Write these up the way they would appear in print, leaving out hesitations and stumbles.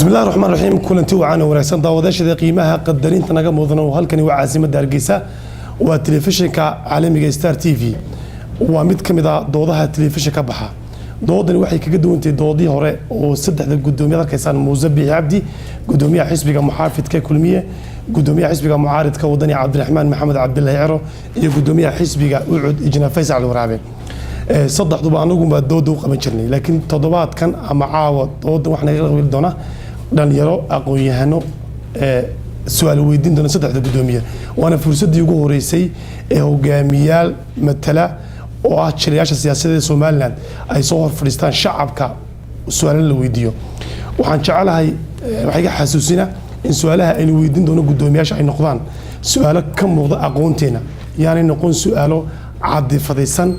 بسم الله الرحمن الرحيم كلنتي وعانا ونحسن داوداشة قيمها قدرين تناقا مدنا وهالكني وعاصمة دارجيسا وتلفزيون كعالمي ستار تي في ومد كمدا دوضها التلفزيون كبحة doodani waxay kaga duwantay doodii hore oo saddexda gudoomiyaha kaysaan Muusabix Cabdi gudoomiyaha xisbiga muxaafidka kulmiye gudoomiyaha xisbiga mucaaridka wadani Cabdiraxmaan Maxamed Cabdullaahi Ciro iyo gudoomiyaha xisbiga Ucud Ijna Faysal Waraabe saddexduba anagu ma dood u qaban jirnay laakiin toddobaadkan ama caawa dood waxna laga qaban doona dhalinyaro aqoon-yahano su'aal weydiin doona saddexda gudoomiye waana fursadii ugu horeysay ee hogaamiyaal matala oo ah jilayaasha siyaasadeed Soomaaliland ay soo hor fadhiistaan shacabka su'aalo la weydiiyo waxaan jecelahay waxay ka xasuusina in su'aalaha ay weydiin doono gudoomiyaasha ay noqdaan su'aalo ka muuqda aqoonteena yaani noqon su'aalo caadifadaysan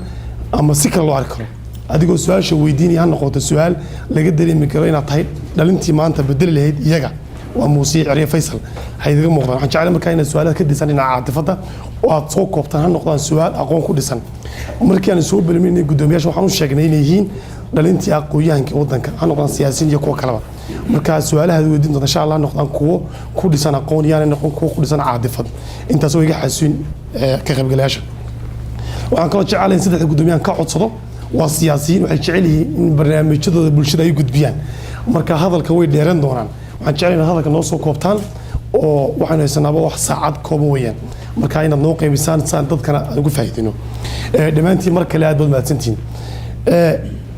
ama si kale loo arki karo adigoo su'aasha weydiinaya noqoto su'aal laga dareemi karo inaad tahay dhalintii maanta bedeli lahayd iyaga waa Muuse Ciriye Faysal hay'adaha muuqda waxaan jecelahay markaa in su'aalaha ka dhisan dhinaca caadifada oo aad soo koobtaan ha noqdaan su'aal aqoon ku dhisan markii aan soo bilminay gudoomiyaasha waxaan u sheegnay inay yihiin dhalintii aqoonyahanka wadanka aan noqon siyaasiyiin iyo kuwa kaleba marka su'aalaha weydiin doona insha Allah noqdaan kuwo ku dhisan aqoon yaani noqon kuwo ku dhisan caadifad intaas oo iga xasuusin ka qaybgalayaasha waxaan kaloo jecelahay saddex gudoomiyahan ka codsado waa siyaasiyiin waxay jecel yihiin in barnaamijyadooda bulshada ay gudbiyaan marka hadalka way dheeran doonaan waxaan jecelahay in hadalka noo soo koobtaan oo waxaan haysanaaba wax saacad kooban weeyaan marka inaad noo qaybisaan saan dadkana aan ugu faa'iideyno dhamaantii mar kale aad baad mahadsantihiin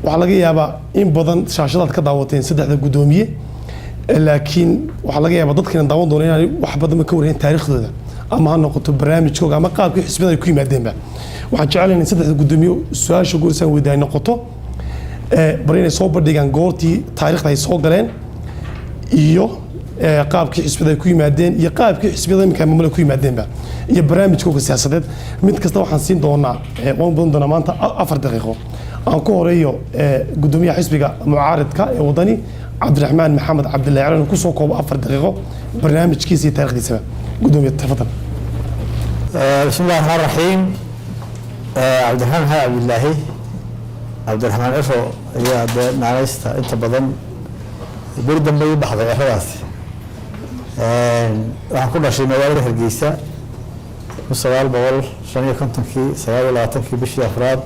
waxaa laga yaabaa in badan shaashadaad ka daawateen saddexda gudoomiye laakiin waxaa laga yaabaa dadkana daawan doona inaan wax badan ka wariyeen taariikhdooda ama ha noqoto barnaamijkooda ama qaabkii xisbiyada ay ku yimaadeenba waxaan jecelahay in saddexda gudoomiye su'aasha goorsan weydiin ay noqoto bari inay soo bandhigaan goortii taariikhda ay soo galeen iyo qaabkii xisbiyada ay ku yimaadeen iyo qaabkii xisbiyada imika maamulka ku yimaadeenba iyo barnaamijkooda siyaasadeed mid kasta waxaan siin doonaa waan badan doonaa maanta 4 daqiiqo aan ku horeeyo gudoomiyaha xisbiga mucaaridka ee wadani Cabdiraxmaan Maxamed Cabdullaahi Ciro ku soo koobo 4 daqiiqo barnaamijkiisa iyo taariikhdiisa gudoomiye tafadal بسم الله الرحمن الرحيم عبد الرحمن عفو يا نعيستا انت بدن برد ما يبحث يا خلاص waxaan ku dhashay magaalada Hargeysa musawaal boqol 55kii 29kii bishii afraad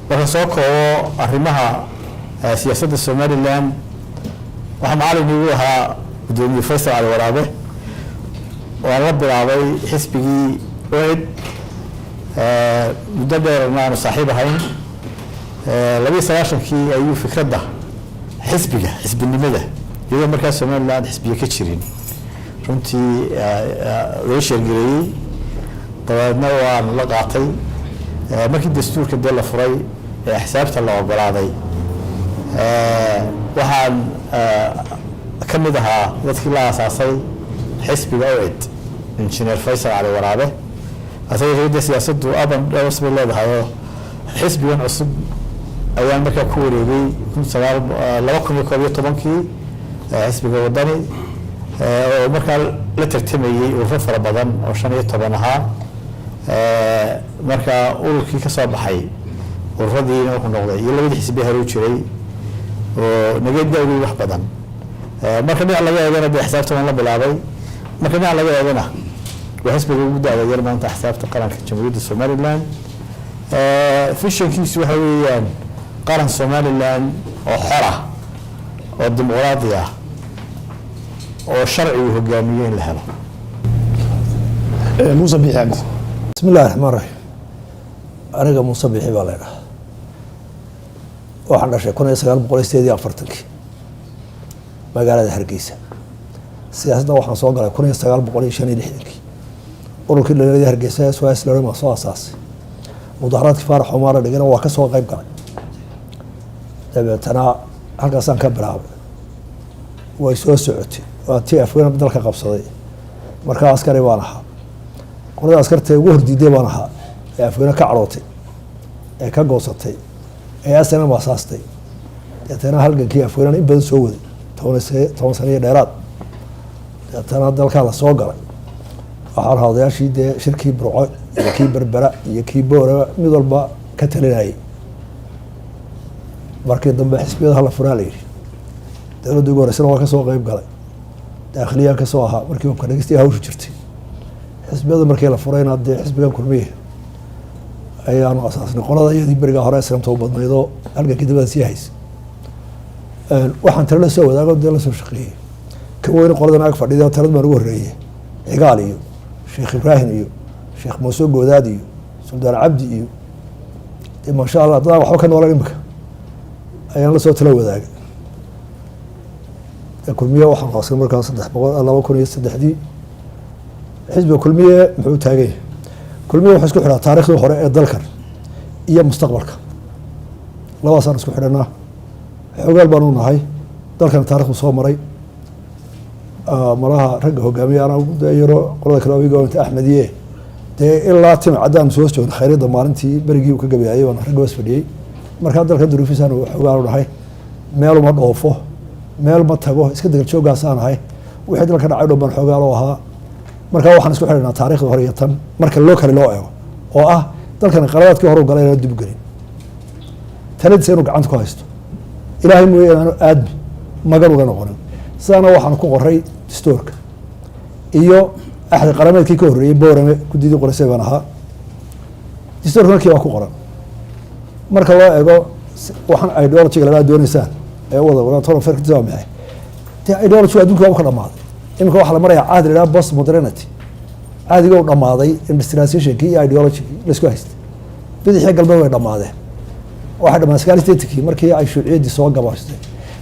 waxaan soo koobo arrimaha siyaasadda Soomaaliland waxaan macallin ugu ahaa gudoomiye Faysal Waraabe waan la bilaabay xisbigii Ucud muddo dheer aan saaxiib ahayn 29kii ayuu fikradda xisbinimada iyadoo markaas Soomaaliland xisbiye ka jirin runtii loo sheegay dabadeedna waan la qaatay markii dastuurka la furay xisaabta la ogolaaday waxaan ka mid ahaa dadkii la aasaasay xisbiga Ucud injineer Faysal Waraabe asagoo siyaasaddu aban dhawas bay leedahay xisbigan cusub ayaan markaa ku wareegay 2011kii xisbiga wadani oo markaa la tartamayay ururo fara badan oo 15 ahaa markaa ururkii ka soo baxay ururadiina wuxuu noqday iyo labadii xisbi hore u jiray oo nagadaaway wax badan marka dhinac laga eegana xisaabtan la bilaabay marka dhinac laga eegana xisbiga ugu daawaday maanta xisaabta qaranka Jamhuuriyadda Soomaaliland fishankiisu waxa weeyaan qaran Soomaaliland oo xor ah oo dimuqraadi ah oo sharci u hogaamiyeen la helo Muusabix Cabdi بسم الله الرحمن الرحيم أنا مصبح بالله waxaan dhashay 1948 magaalada Hargeysa siyaasadda waxaan soo galay 1965 ururkii dhallinyarada Hargeysa Soomaaliland ma soo asaasay mudaharaadkii Faarax Umar dhigana waa ka soo qayb galay dabeetana halkaas aan ka bilaabay way soo socotay waa tii Afgaan dalka qabsaday markaa askari baan ahaa qolada askarta ugu hordiiday baan ahaa ee Afgaan ka carootay ee ka goosatay ee asana maasaastay deetana halgankii Afgaan in badan soo waday 10 sano dheeraad deetana dalka la soo galay waxaan hawdayaashii shirkii Burco iyo kii Berbera iyo kii Boorama mid walba ka talinayay markii dambe xisbiyada la furaa la yiri dowladda ugu horeysana waa ka soo qayb galay daakhiliyaa ka soo ahaa markii hubka dhageystii hawshu jirtay xisbiyada markii la furayna dee xisbigan kulmiye ayaanu asaasnay qolada iyadii berigaa hore islamta u badnaydoo halganka dibada sii haysa waxaan talo la soo wadaago dee la soo shaqeeyey ka weyne qoladan ag fadhida talad baan ugu horreeyey cigaal iyo sheekh ibraahim iyo sheekh muuse goodaad iyo suldaan cabdi iyo dee maasha allah dadaan waxba ka noolan imika ayaan la soo talo wadaagay kulmiye waxaan qaasnay markaa 2003 xisbiga kulmiye muxuu taagan yahay kulmiye wuxuu isku xidhaa taariikhdii hore ee dalkan iyo mustaqbalka labadaasaan isku xidhanaa xogaal baan u nahay dalkan taarikhdu soo maray malaha ragga hogaamiye anaa yaro qolada kale oiga inta axmediye dee ilaa tima caddaan soo joogna khayryadda maalintii berigii uu ka gabeeyay baan ragga was fadhiyey markaa dalka duruufisaan xogaal u nahay meel uma dhoofo meel ma tago iska degal jooggaasaan ahay wixii dalka dhacay dhow baan xoogaal oo ahaa markaa waxaan isku xidhanaa taarikhda hore iyo tan marka loo kale loo eego oo ah dalkan qaladaadkii hore u galay inaan dib gelin taladiisa inuu gacanta ku haysto ilaahay mooye inaanu aadmi magan uga noqonin sidaana waxaan ku qoray dastuurka iyo axdi qarameedkii ka horreeyey boorame guddidii qoraysay baan ahaa dastuurka markii waa ku qoran marka loo eego waxaan ideologiga lagaa dooneysaan ee wada tono ferkisa waa maxay dee ideologiga adduunka waa u ka dhamaaday iminka waxaa la marayaa cahdi la yidhaha post modernity cahdiga u dhamaaday industrializationkii iyo ideology laisku haystay bidixii galbeed way dhamaadeen waxay dhamaadeen 1980kii markii ay shuuciyaddii soo gabaastay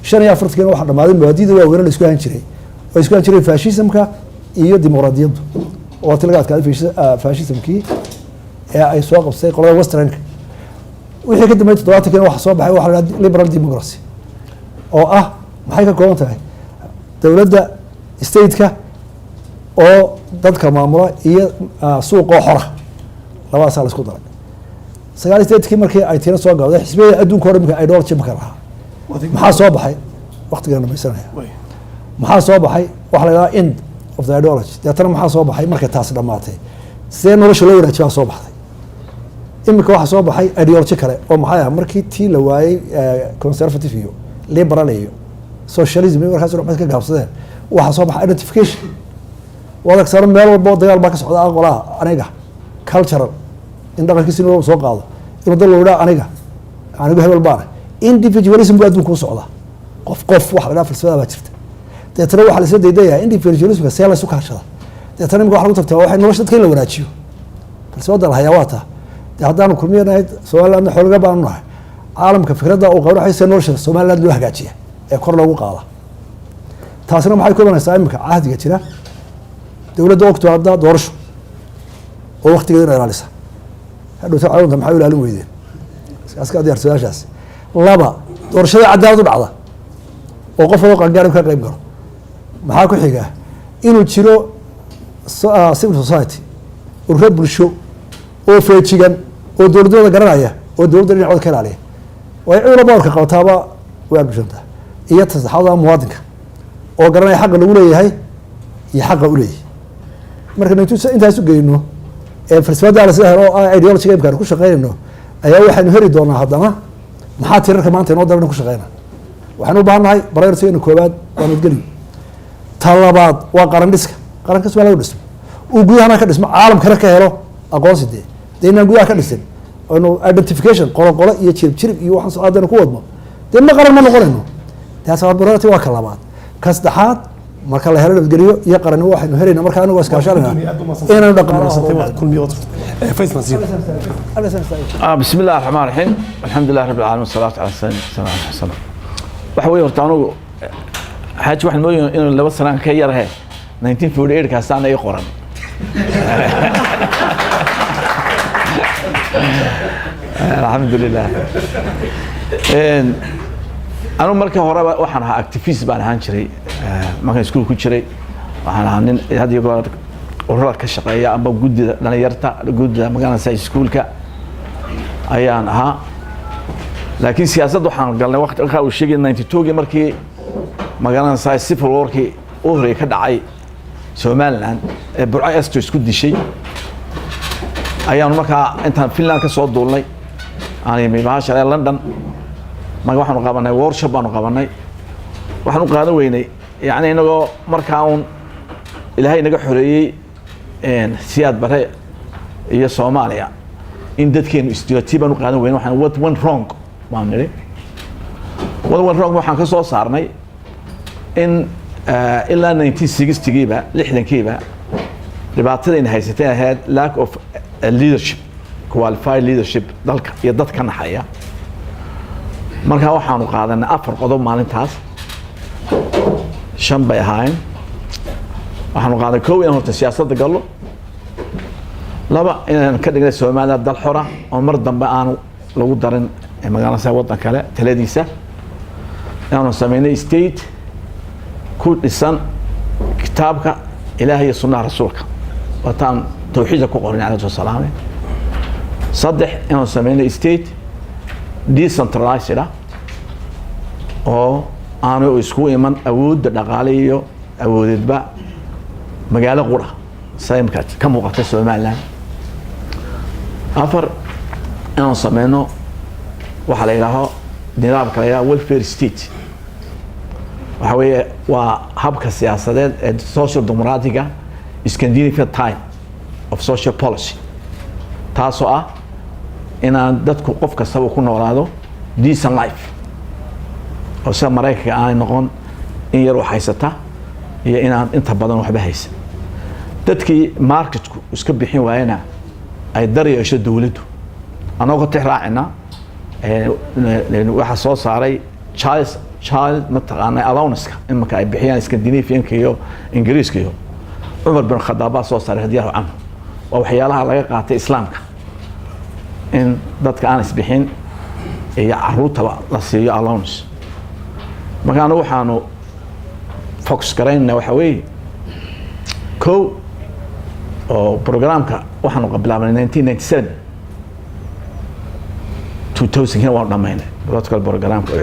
45kiina waxaa dhamaaday mabaadi'da waaweyne la isku hayn jiray oo isku hayn jiray fashisamka iyo dimuqraadiyaddu oo ti laga adkaaday fashisamkii ee ay soo qabsatay qolada westernka wixii ka dambeeyay 70kiina waxa soo baxay waxa la yidhaha liberal democracy oo ah maxay ka kooban tahay dowladda stateka oo dadka maamula iyo suuqoo xora labadaasaa la isku daray 1980kii markii ay tiina soo gabday xisbiyada adduunka hore imika ideology maka lahaa maxaa soo baxay waqtigan dhamaysanaya maxaa soo baxay waxa la yidhaha end of the ideology deetana maxaa soo baxay markay taasi dhammaatay sidee nolosha loo wanaajiyaa soo baxday imika waxaa soo baxay ideology kale oo maxay ah markii tii la waayey conservative iyo liberal iyo socialism iyo markaas waxay ka gaabsadeen waxaa soo baxay identification wadag saaran meel walba dagaal baa ka socda aqoolaha aniga cultural in dhaqankiisa inuu soo qaado inuu dal loo aniga hebel baana individualism baa adduunka u socda qof wax la falsafada baa jirta deetana waxaa la isla daydayaa individualismka see la isu kaashada deetana imika waxa lagu tartaa waxay nolosha dadka in la wanaajiyo falsafada la hayaa waa taa dee haddaanu kulmiyanahay somalilandna xoolaga baanu nahay caalamka fikradda uu qabo waxay see nolosha somaliland loo hagaajiya ee kor loogu qaada taasina maxay ku imanaysaa imika cahdiga jira dowladda ogto hadda doorasho oo waqtigeeda ina ilaalisa hadhowta caalamka maxay u ilaalin weydeen iska diyaar su-aashaas laba doorashada cadaalad u dhacda oo qof walba qangaar ka qayb galo maxaa ku xiga inuu jiro civil society ururo bulsho oo feejigan oo dowladooda garanaya oo dowladda dhinacooda ka ilaaliya way ciidamo boorka qabtaaba way bulshada iyo tasaxada muwaadinka oo garanaya xaqa lagu leeyahay iyo xaqa u leeyahay marka intaas u geyno ee falsafada la soo helo oo ideology imkaan ku shaqeynayno ayaa waxaanu heri doonaa haddana maxaa tirarka maanta inoo daran ku shaqeynaa waxaan u baahannahay barayarsigeena koowaad waa nabadgelyo ta labaad waa qaran dhiska qaranka Soomaaliya dhismo uu gudahana ka dhismo caalamkana ka helo aqoonsi dee inaan gudaha ka dhisin oo identification qolo iyo jirib iyo waxaan soo aadana ku wadno dee ma qaran ma noqonayno taas waa barayarti waa ka labaad ka saddexaad marka la helo nabadgelyo iyo qaranimo waxaynu helaynaa marka anagu iskaashanayna inaynu dhaqaano بسم الله الرحمن الرحيم الحمد لله رب العالمين والصلاة على سيدنا محمد waxa weeye horta anigu xaaji waxaan mooyay inuu laba sano ka yar yahay 1948 ka sano ay qoran alxamdulilah anu markii hore waxaan ahaa activist baan ahaan jiray markaan iskuul ku jiray waxaan ahaa nin hadii goor ururada ka shaqeeya ama guddida dhalinyarta guddida magaalada iskuulka ayaan ahaa laakiin siyaasadda waxaan galnay waqti uu sheegay 92 markii magaalada civil war-kii u horeeyay ka dhacay Somaliland ee Burco Esto isku dishay ayaan markaa intaan Finland ka soo duulnay aan yimid bahasha London waxaanu qabanay workshop baanu qabanay waxaan u qaadan weynay yani inagoo markaa uun ilaahay naga xoreeyey siyaad bare iyo Soomaaliya in dadkeenu istiratiiban u qaadan weynay waxaan what went wrong waan niri what went wrong waxaan ka soo saarnay in ilaa 1960-giiba 60-kiiba dhibaatada in haysatay ahayd lack of leadership qualified leadership dalka iyo dadka naxaya markaa waxaanu qaadanay 4 qodob maalintaas 5 bay ahaayeen waxaanu qaadanay koow in horta siyaasadda gallo 2 inaan ka dhignay Soomaaliya dal xora oo mar dambe aanu lagu darin magaalada waddan kale taladiisa inaanu sameynay state ku dhisan kitaabka ilaahay iyo sunnaha rasuulka wataan tawxiidka ku qoran calayhi salaam 3 inaanu sameynay state decentralized oo aanu isku iman awoodda dhaqaale iyo awoodeedba magaalo qura saymka ka muuqata Soomaaliland 4 inaanu sameyno waxa la yiraahdo nidaamka la yiraahdo welfare state waxa weeye waa habka siyaasadeed ee social democratic Scandinavian type of social policy taasoo ah inaan dadku qof kastaba ku noolaado decent life oo sida Mareykanka aan noqon in yar wax haysata iyo inaan inta badan waxba haysan dadkii marketku iska bixin waayana ay daryeesho dawladdu anagoo tixraacina waxa soo saaray child mataqaanay allowance in marka ay bixiyaan Scandinavian-ka iyo Ingiriiska iyo Umar bin Khattab soo saaray hadiyada caan oo waxyaalaha laga qaatay islaamka in dadka aan isbixin iyo caruurta la siiyo allowance markaan waxaanu focus gareynaa waxa weeye koow oo programka waxaanu bilaabnay 1997 2000 waan dhamaynay protocol programka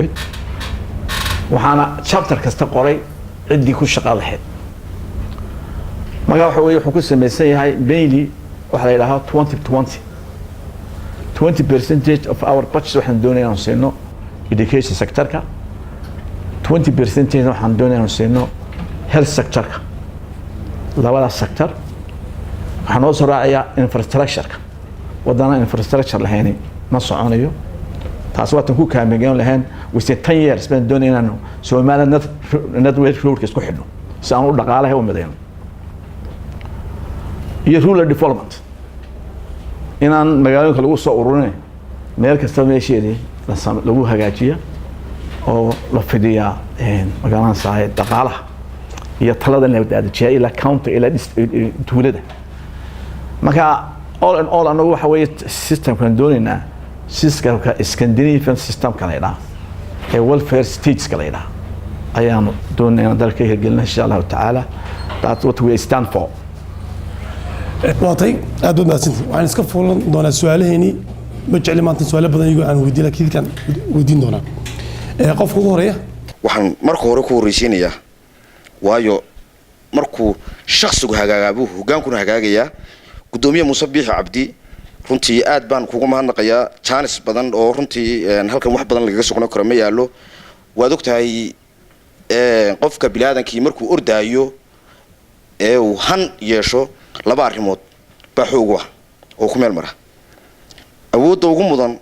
waxaana chapter kasta qoray cidii ku shaqada lahayd marka waxa weeye wuxuu ku sameeysan yahay mainly waxa la yiraahdo 20% of our budget waxaan doonaynaa siino education sector-ka 20% waxaan doonaynaa siino health sector-ka labada sector waxaan oo soo raaciyaa infrastructure-ka wadana infrastructure lahayn ma soconayo taas waa tan ku kaameeyeen lahayn wixii 10 years baan doonaynaa Soomaaliya network roadka isku xidhno si aan u dhaqaalaha u midayno iyo rural development inaan magaalooyinka lagu soo ururinay meel kasta meesheedii lagu hagaajiyo oo la fidiyaa magaalada saahay dhaqaalaha iyo talada nabadgelyada ila county ila tuulada marka all in all anagu waxa weeye systemkan doonaynaa systemka Scandinavian system kala ila ee welfare states kala ila ayaanu doonaynaa dalka hirgelina insha Allah ta'ala that's what we stand for waatay aad u mahadsantihiin waxaan iska fuulan doonaa su'aalaheeni ma jecli maanta su'aalo badan iyagu aan weydiin laakiin kan weydiin doonaa qofka ugu horeeya waxaan marka hore ku horeysiinayaa waayo markuu shakhsigu hagaagaabo hogaankuna hagaagaya gudoomiye Muuse Biixi Cabdi runtii aad baan kugu mahadnaqayaa chance badan oo runtii halkan wax badan laga soo karo ma yaalo waad ogtahay qofka bilaadanki markuu ordaayo ee uu han yeesho laba arrimood baa xoog ah oo ku meel mara awoodda ugu mudan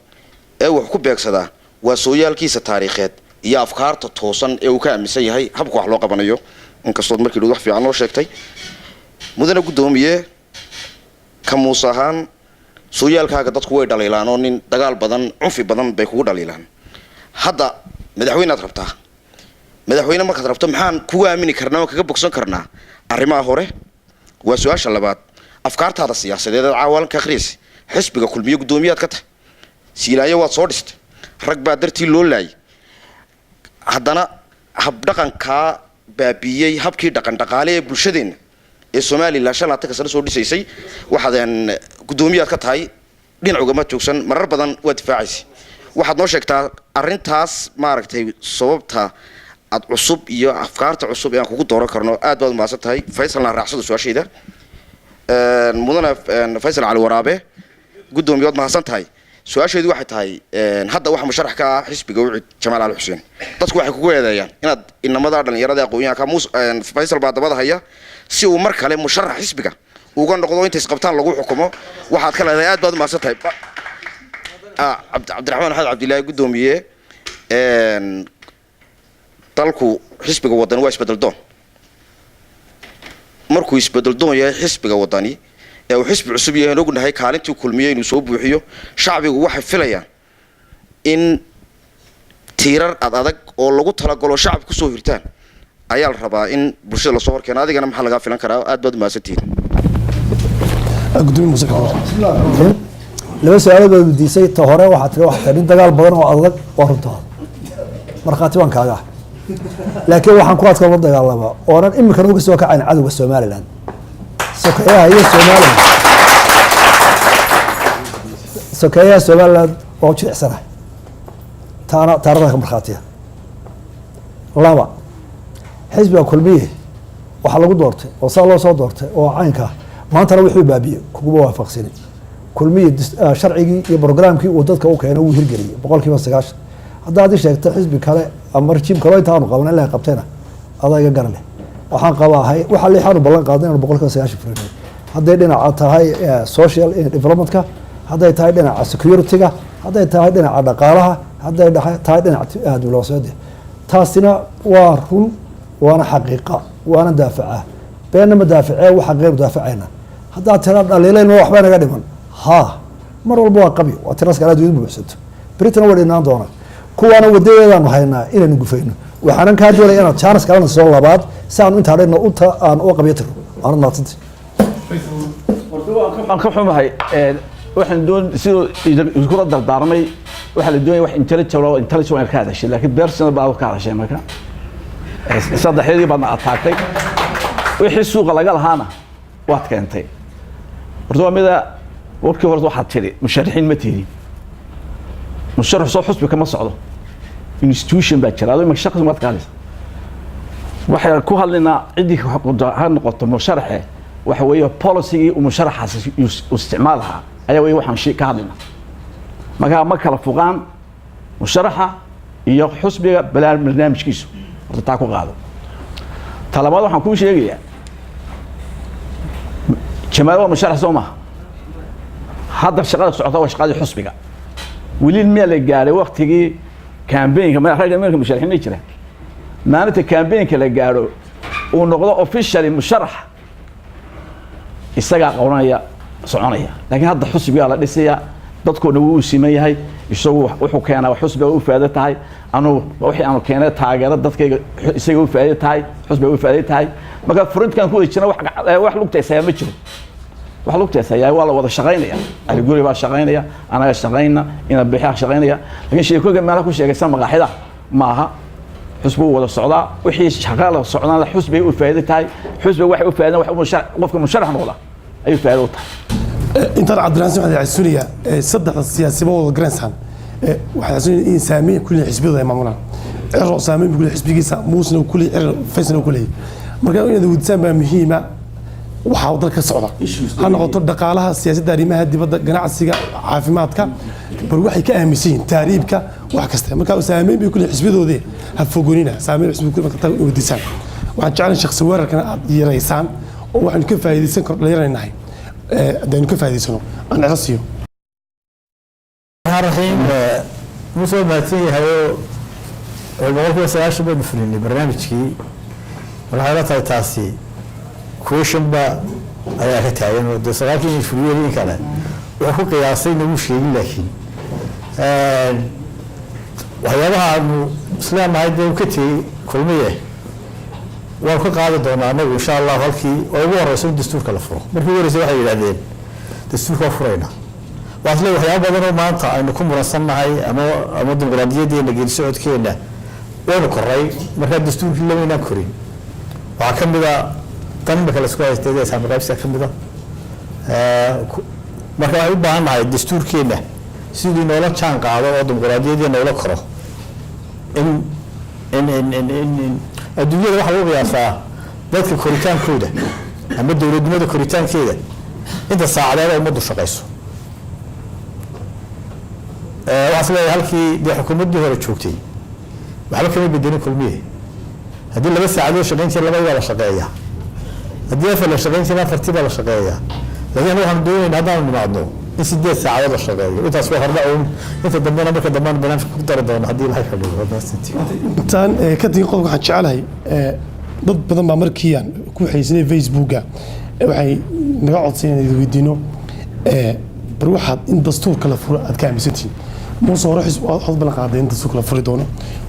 ee wax ku beegsada waa sooyaalkiisa taariikheed iyo afkaarta toosan ee uu ka aaminsan yahay habka wax loo qabanayo inkastoo markii wax fiican loo sheegtay mudana gudoomiye ka Muuse ahaan sooyaalkaaga dadku way dhaliilaan oo nin dagaal badan cunfi badan bay kugu dhaliilaan hadda madaxweynaad rabtaa madaxweyne markaad rabto maxaan kugu aamini karnaa oo kaga bogsan karnaa arrimaha hore waa su'aasha labaad afkaartaada siyaasadeed caawalanka akhriis xisbiga kulmiye gudoomiyaad ka tahay siilaayo waad soo dhistay rag baa dartii loo laayay haddana hab dhaqanka baabiyay habkii dhaqan dhaqaale ee bulshadeena ee Soomaaliland shalaata ka soo dhisaysay waxaan gudoomiyaad ka tahay dhinaca ma joogsan marar badan waa difaacaysay waxaad noo sheegtaa arintaas maaragtay sababta ad cusub iyo afkaarta cusub ee aan kugu dooran karno aad baad maasan tahay Faysalna raacsado su'aashayda mudana Faysal Ali Waraabe gudoomiyaad maasan tahay su-aasheedu waxay tahay hadda waxa musharax ka ah xisbiga wicid Jamaal Ali Xuseen dadku waxay kugu eedeeyaan inaad inamada dhalinyarada aqoonyahanka Faysal baa dabada haya si uu mar kale musharax xisbiga uga noqdo inta isqabtaan lagu xukumo waxaad ka leedahay aad baad u mahadsantahay Cabdiraxmaan Xaad Cabdilaahi gudoomiye dalku xisbiga wadani waa isbedel doon markuu isbedel doon yahay xisbiga wadani ee uu xisbi cusub yahay ognahay kaalintii kulmiyay inuu soo buuxiyo shacbigu waxay filayaan in tiirar adag oo lagu talagalo shacab ku soo hirtaan ayaa la rabaa in bulshada la soo horkeeno adigana maxaa laga filan karaa aad baad u mahadsantihiin gudoomiye muuse laba su'aalood baad weydiisay ta hore waxaad tiri wax tarin dagaal badan oo adag waa runtaa markhaati baan kaaga laakiin waxaan ku adkaa la dagaalamaa oonan imika uga soo kacayn cadowga Somaliland sokeeyaha iyo Somaliland sokeeyaha Somaliland oo jilicsana taariikhda markhaatiya laba xisbiga kulmiye waxa lagu doortay oo saa loo soo doortay oo caynka maantana wixii baabiyo kugu waafaqsanay kulmiye sharcigii iyo barnaamijkii uu dadka u keenay uu hirgeliyay 90% haddaad sheegtay xisbi kale ama rajim kale intaanu qaban ilaa qabteena adayga garan leh waxaan qabaahay waxa la xaanu ballan qaaday inuu 90% hadday dhinaca tahay social development-ka hadday tahay dhinaca security-ga hadday tahay dhinaca dhaqaalaha hadday tahay dhinaca dawladda taasina waa run waana xaqiiqa waana daafaca beena madaaficee waxa qeyb daafacayna hadda tira dhaliilayna waxba naga dhiman ha mar walba waa qabi waa tiras kala duwan buuxsato Britain waa dhinaan doona kuwaana wadadeedaan haynaa inaan gufayno waxaan ka doonay inaan chance kala soo labaad saan inta hadhayna aan u qabiyo tiro aan naatid aan ka xumahay waxaan doon sidoo isku dardaarmay waxa la doonay wax intellectual ka hadashay laakiin personal baa ka hadashay marka saddexdii baad attackay wixii suuqa laga lahaana waad keentay horta mida warkii hore waxaad tiri musharaxiin ma tihiin musharax soo xusbi kama socdo institution baa jira adoo imaka shaqsi maad kaalis waxay ku hadlaynaa cidii ha noqoto musharaxe waxa weeye policy uu musharaxaas isticmaalaha ayaa weeye waxaan ka hadlaynaa marka ma kala fogaan musharaxa iyo xusbiga barnaamijkiisu horta taa ku qaado talabaad waxaan kuu sheegayaa Jamaal waa musharax soo maaha hadda shaqada socota waa shaqadii xusbiga weli ma la gaaray waqtigii campaign-ka ma rag Amerika musharaxiin jira maalinta campaign-ka la gaaro uu noqdo officially musharax isaga qoranaya soconaya laakiin hadda xusbiga la dhisaya dadkoona wuu siman yahay isagu wuxuu keenaa xusbiga u faa'iido tahay anu wixii aanu keenay taageero dadkayga isaga u faa'iido tahay xusbiga u faa'iido tahay marka furintkan ku jirna wax lugtaysa ma jiro wax lugtaysa waa la wada shaqeynaya ali guri baa shaqeynaya anaga shaqeyna ina bixi shaqeynaya laakiin sheekooyinka meelaha ku sheegaysan maqaaxida maaha xusbiga wada socdaa wixii shaqada socdaan xusbiga u faa'iido tahay xusbiga wax u faa'iido wax qofka musharax noqda ay faa'iido tahay inta Cabdiraxmaan Maxamed Casuuniya saddex siyaasiyiin Greensan waxa in saamiin kulli xisbiyada maamulaan ciro saamiin kulli xisbigiisa muusna kulli ciro faysna kulli marka inay wadsan baa muhiima waxa dalka socda ha noqoto dhaqaalaha siyaasadda arrimaha dibadda ganacsiga caafimaadka bar waxay ka aaminsan taariibka wax kasta marka saamiin bay kulli xisbiyadooda ha fogoonina saamiin xisbiga kulli marka wadisaan waxaan jeclaan shakhsi weerarkana aad yeeraysaan oo waxaan ka faa'iideysan karo leeyanahay دين كيف هذه سنة أنا عصيو. الرحيم موسى ماتي هاي الموضوع سياشة بنفرني برنامج كي والحالات هاي تاسي كويشن با أيها كتاين ودسراكي يفريو لي كذا وهو قياسي نمشي لكن وهذا إنه إسلام هاي كتي كل مية وأنا قاعد دونا أنا إن شاء الله هالكي أول رئيس الدستور كلفه مركي ورئيس واحد يلعبين دستور كفرينا وأصله وحياة بدنا ما أنت إنكم مرسلنا هاي أما الديمقراطية دي اللي جالس سعود كينا وين كرّي مركي الدستور كله وين كرّي وعكم بذا كم بكلا سكويس تيجي سام رئيس كم بذا مركي عيب بعنا هاي الدستور كينا سيدي نولا كان قاعد الديمقراطية دي نولا كرّه إن الدنيا واحد يبغى يسا ذاتك كوريتان كوده أما الدولة ماذا كوريتان كده أنت ساعدها ومدو شقيسه waxaas leeyahay halkii dee xukuumaddii hore joogtay waxba kama bedelin kulmiye haddii 2 saacadood shaqayn jiray 2 waa la shaqeeyaa haddii afar la shaqayn jiray 4 baa la shaqeeyaa laakiin waxaan doonaynaa haddaan nimaadno in 8 saacadood la shaqeeyo intaas waa hordhac uun inta dambena marka dambana barnaamijka ku dari doono haddii la xidhiidho intaan ka tagin qodobka waxaan jecelahay dad badan baa markii aan ku xaysanay Facebooka waxay naga codsanayeen inaan weydiino bar waxaad in dastuurka la furo aad ka aaminsantiin muuse hore xisb balan qaaday in dastuurka la furi doono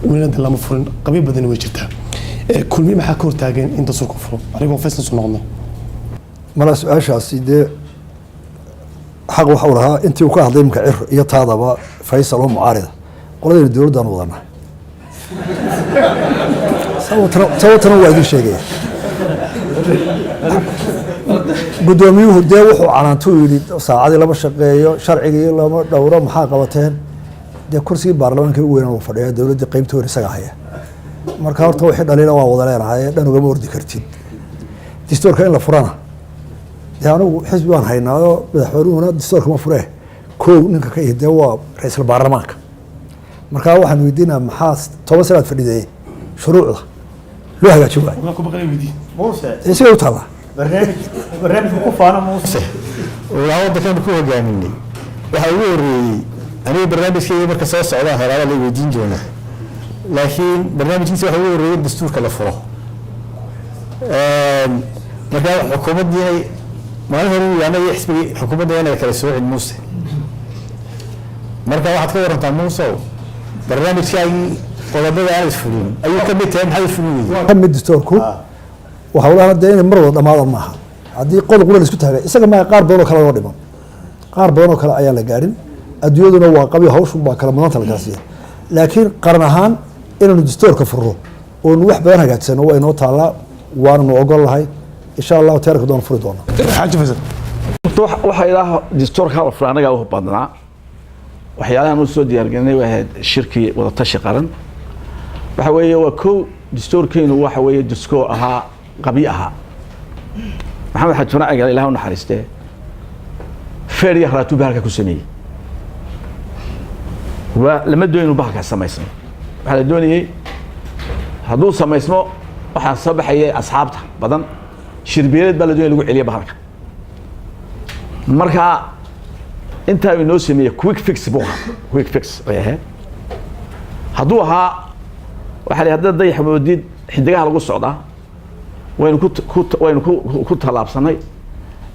weliba lama furin qabiil badan way jirtaa kulmi maxaa ka hortaageen in dastuurka furo anigoo faysal soo noqonay mala su-aashaasi dee xaq waxa uu lahaa intii uu ka hadlay imka cir iyo taadaba faysal oo mucaarida qoladayna dowladdan wadanahay sababtana waa idin sheegaya guddoomiyuhu dee wuxuu canaantuu yidhi saacadii lama shaqeeyo sharcigii lama dhowro maxaa qabateen dee kursigii baarlamaanka u weynaan uu fadhiya dowladdii qaybta weyn isaga haya marka horta wixii dhaliila waa wada leenahay dhan ugama ordi kartid dastuurka in la furana dee anigu xisbi baan haynaayo madaxweynuhuna dastuurka ma furee kow ninka ka ihi dee waa ra-iisul baarlamaanka markaa waxaan weydiinaa maxaa 10 sanaad fadhideeyey shuruucda loo hagaajin waayo isaga u taallaa barnaamijka ku faana muuse waa waddankan ku hogaaminay waxa ugu horeeyey aniga barnaamijkayga marka soo socda halaala la weydiin doona laakiin barnaamijkiisa waxa ugu horeeyey dastuurka la furo marka xukuumaddii maalin hore uu yaanay xisbigii xukuumadda inay kala soocin muuse marka waxaad ka warantaa muuse barnaamijkaagii qodobada aan isfulin ayuu ka mid tahay maxay fuliyeen ka mid dastuurku waxa uu lahaa dee inay mar wada dhamaadaan maaha haddii qodob qura la isku taagay isaga ma qaar badan oo kale loo dhiman qaar badan oo kale ayaan la gaarin adduunyaduna waa qabi hawshan baa kala mudanta la kala siiya laakiin qaran ahaan inaanu dastuurka furro oo wax badan hagaagsano waa inoo taallaa waanu ogol lahay insha Allah taariikhda doon furi doona xaaji faysal waxa ilaaha dastuurka la furay anaga u badnaa waxyaalahan uu soo diyaargalinay waa shirkii wada tashi qaran waxa weeye waa kow dastuurkeenu waxa weeye dastuur ahaa qabi ahaa maxamed xajuna agal ilaahu naxariistee feeriya raatu bahalka ku sameeyay waa lama doonin bahalka samaysan waxa la doonayay hadduu samaysmo waxaa soo baxayay asxaabta badan shirbiyeed baa la doonayay lagu celiyo bahalka marka intaa inoo sameeyay quick fix buu ahaa quick fix ay ahayd hadduu ahaa waxa la hadda dayax moodid xidigaha lagu socdaa waynu ku talaabsanay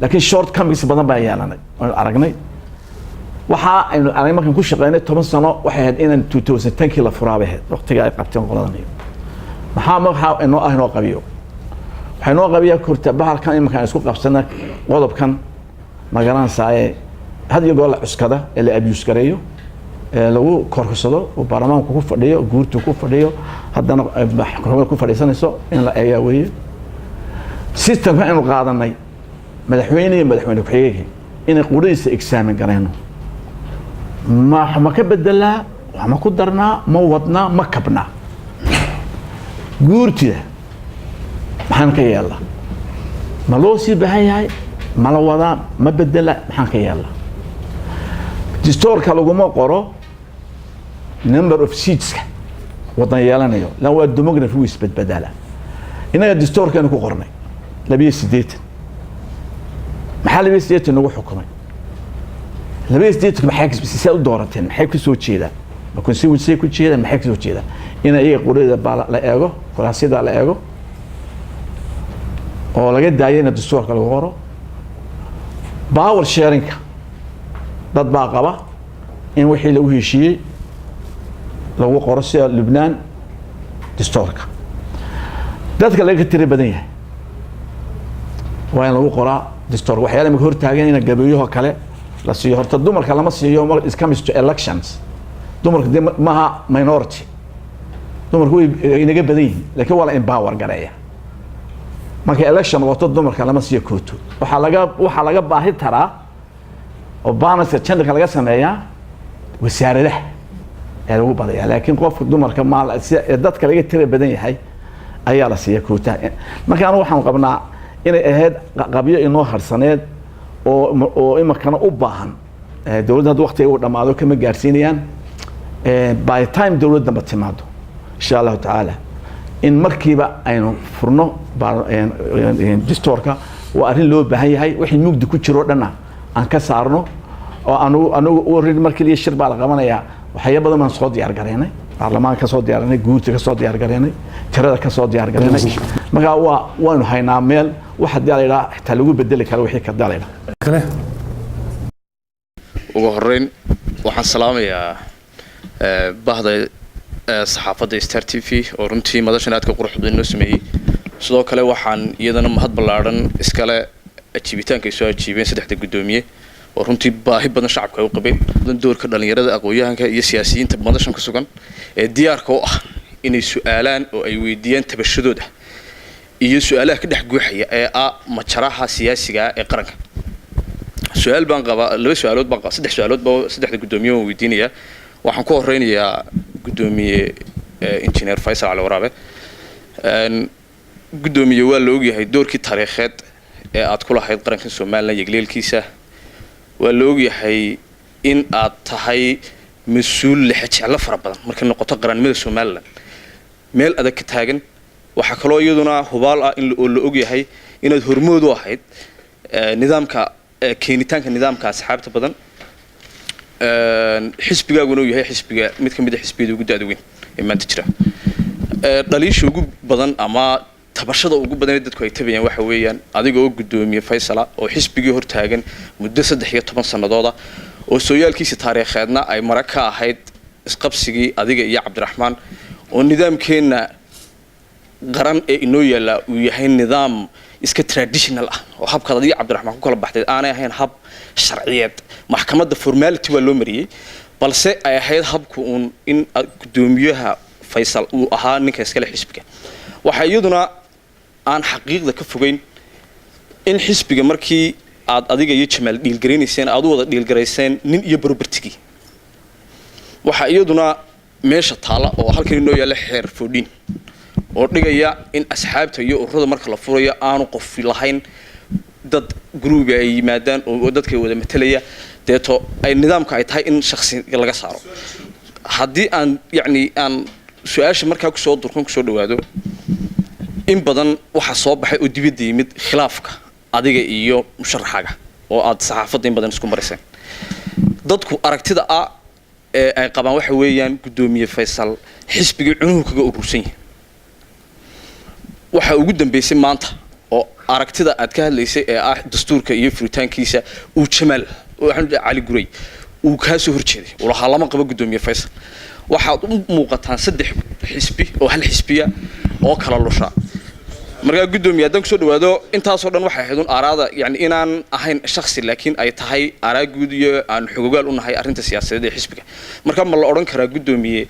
laakiin short comings badan baa yeelanay waynu aragnay waxa aynu aragnay markaan ku shaqeynay 10 sano waxay ahayd inaan 2010 la furaabay ahayd waqtiga ay qabteen qoladan maxaa inoo ah inoo qabiyo waxay noo qabiyaa kurta bahalkan imankaan isku qabsana qodobkan magalaan saaye had iyo goor la cuskada ee la abuse gareeyo lagu korkusado oo baarlamaanku ku fadhiyo guurtu ku fadhiyo haddana maxkamadda ku fadhiisanayso in la eegaa weeye systemka aynu qaadanay madaxweyne ku-xigeenka inay qudhiisa examen garayno ma ka bedelaa wax ma ku darnaa ma wadnaa ma kabnaa guurtida maxaan ka yeelaa ma loo sii baahan yahay ma la wadaa ma bedela maxaan ka yeelaa dastuurka laguma qoro number of seatska wadan yeelanayo la waa demography wis badbadala inaga dastuurkeenu ku qornay 28 maxaa 28 nagu xukumay 28 maxay si u doorateen maxay ku soo jeedaan ma constituency ku jeedaan maxay ku soo jeedaan in ay qurida la eego kuraasida la eego oo laga daayay in dastuurka lagu qoro power sharing dad baa qaba in wixii lagu heshiiyey lagu qoro sida Lebanon dastuurka dadka laga tiri badan yahay waa in lagu qoraa dastuur waxyaalaha ma hor taagan in gabayo kale la siiyo horta dumarka lama siiyo marka is comes to elections dumarka maaha minority dumarku way inaga badan yihiin laakiin waa la empower gareeya marka election wato dumarka lama siiyo kooto waxa laga baahi taraa oo baanasa gender laga sameeyaa wasaaradaha ee lagu badaya laakiin qofka dumarka maal dadka laga tira badan yahay ayaa la siiya koota marka anu waxaan qabnaa inay ahayd qabiyo inoo harsaneed oo imakana u baahan dowladda hadda waqti uu dhamaado kama gaarsiinayaan by the time dowladda ma timaado insha Allah taala in markiiba aynu furno dastuurka waa arrin loo baahan yahay wixii mugdi ku jiro dhana aan ka saarno oo anu warin markii shir baa la qabanayaa waxay badan aan soo diyaar gareynay baarlamaanka ka soo diyaarinay guurta ka soo diyaar gareynay tirada ka soo diyaar gareynay marka waanu haynaa meel waxa diyaar xitaa lagu bedeli karo wixii ka dalayna kale ugu horeyn waxaan salaamayaa bahda saxaafadda Star TV oo runtii madashan aad ka quruxda inoo sameeyay sidoo kale waxaan iyadana mahad ballaaran iskale ajiibitaanka soo ajiibeen saddexda gudoomiye oo runtii baahi badan shacabka u qabeen doorka dhalinyarada aqoonyahanka iyo siyaasiyiinta madashan ka sugan ee diyaarka u ah inay su'aalaan oo ay weydiiyaan tabashadooda iyo su'aalaha ka dhex guuxaya ee majaraha siyaasiga ee qaranka su'aal baan qabaa laba su'aalood baan qabaa saddex su'aalood baa saddexda gudoomiye oo weydiinaya waxaan ku horeynayaa gudoomiye engineer Faisal Ali Waraabe gudoomiye waa la ogyahay doorkii taariikheed ee aad ku lahayd qaranka Soomaaliland yagleelkiisa waa la ogyahay in aad tahay mas'uul lixajeclo fara badan marka noqoto qaranimada Soomaaliland meel adag ka taagan waxa kale oo iyaduna hubaal ah in la ogyahay inaad hormood u ahayd nidaamka keenitaanka nidaamka asxaabta badan xisbigaaguna uu yahay xisbiga mid ka mid ah xisbiyada ugu da'da weyn ee maanta jira dhaliisha ugu badan ama tabashada ugu badan ee dadku ay tabayaan waxa weeyaan adiga oo gudoomiye Faisal oo xisbigii hor taagan muddo 13 sanadooda oo sooyaalkiisa taariikheedna ay maraka ahayd isqabsigii adiga iyo Cabdiraxmaan oo nidaamkeena qaran ee inoo yaala uu yahay nidaam iska traditional ah oo habka adiga Cabdiraxmaan ku kala baxday aanay ahayn hab sharciyeed maxkamadda formality waa loo mariyay balse ay ahayd habku in gudoomiyaha Faisal uu ahaa ninka iskale xisbiga waxa iyaduna aan xaqiiqda ka fogeyn in xisbiga markii aad adiga iyo Jamaal dhiilgareynayeen aad wada dhiilgareyseen nin iyo barbartigi waxa iyaduna meesha taala oo halkan inoo yaala xeer foodin oo dhigaya in asxaabta iyo ururada marka la furayo aanu qof lahayn dad group ay yimaadaan oo dadka wada metelaya deeto ay nidaamka ay tahay in shakhsi laga saaro haddii aan aan su'aasha markaa ku soo durkan ku soo dhawaado in badan waxa soo baxay oo dibadda yimid khilaafka adiga iyo musharaxaga oo aad saxaafadda in badan isku mariseen dadku aragtida ee ay qabaan waxa weeyaan gudoomiye Faisal xisbiga cunuhu kaga urursan yahay waxa ugu dambeysay maanta oo aragtida aad ka hadlaysay ee dastuurka iyo furitaankiisa uu Jamaal oo Ali Guray uu ka soo horjeeday walaha lama qabo gudoomiye Faisal waxaad u muuqataan saddex xisbi oo hal xisbiya oo kala lusha marka gudoomiye hadan ku soo dhawaado intaas oo dhan waxa ahayd aaraada inaan ahayn shakhsi laakiin ay tahay aaraag guud iyo aan xogogaal u nahay arrinta siyaasadeed ee xisbiga marka ma la oran karaa gudoomiye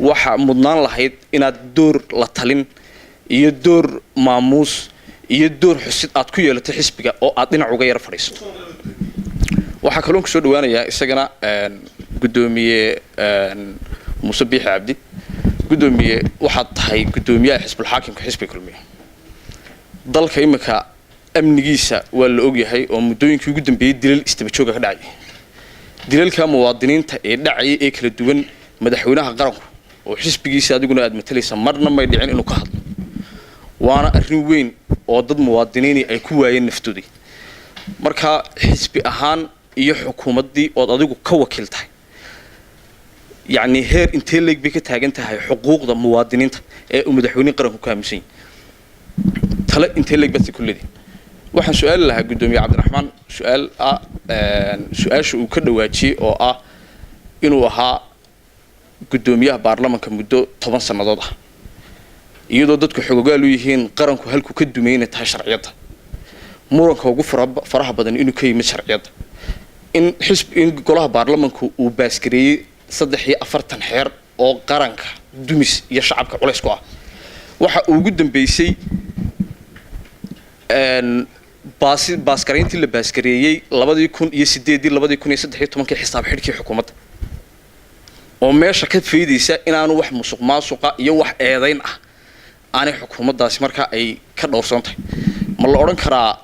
waxa mudnaan lahayd inaad door la talin iyo door maamuus iyo door xusid aad ku yeelato xisbiga oo aad dhinac uga yar fadhiisato waxa kale oo ku soo dhawaanaya isagana gudoomiye Muuse Biixi Cabdi gudoomiye waxaad tahay gudoomiyaha xisbul xaakimka xisbiga kulmiye dalka imika amnigiisa waa la ogyahay oo muddooyinkii ugu dambeeyay dilal istaba jooga ka dhacay dilalka muwaadiniinta ee dhacay ee kala duwan madaxweynaha qaranku oo xisbigiisa adiguna aad matalaysa marna may dhicin inuu ka hadlo waana arrin weyn oo dad muwaadiniin ay ku waayeen naftoodii marka xisbi ahaan iyo xukuumaddii oo adigu ka wakiil tahay heer intee leeg bay ka taagan tahay xuquuqda muwaadiniinta ee uu madaxweynaha qaranku ka aaminsan yahay tala intee leeg bas kulladii waxaan su'aal lahaa gudoomiye Cabdiraxmaan su'aasha uu ka dhawaajiyay oo inuu ahaa gudoomiyaha baarlamaanka muddo 10 sanadood iyadoo dadku xogogaal u yihiin qaranku halku ka dumeeyay tahay sharciyada muranka ugu faraha badan inuu ka yimid sharciyada in golaha baarlamaanku uu baaskareeyay 43 xeer oo qaranka dumis iyo shacabka culays ku waxa ugu dambeysay baaskareyntii la baaskareeyay 2008 2013 xisaab xidhkii xukuumadda oo meesha ka feedaysa inaanu wax musuq maasuqa iyo wax eedayn aanay xukuumaddaasi marka ay ka dhowrsan tahay ma la oran karaa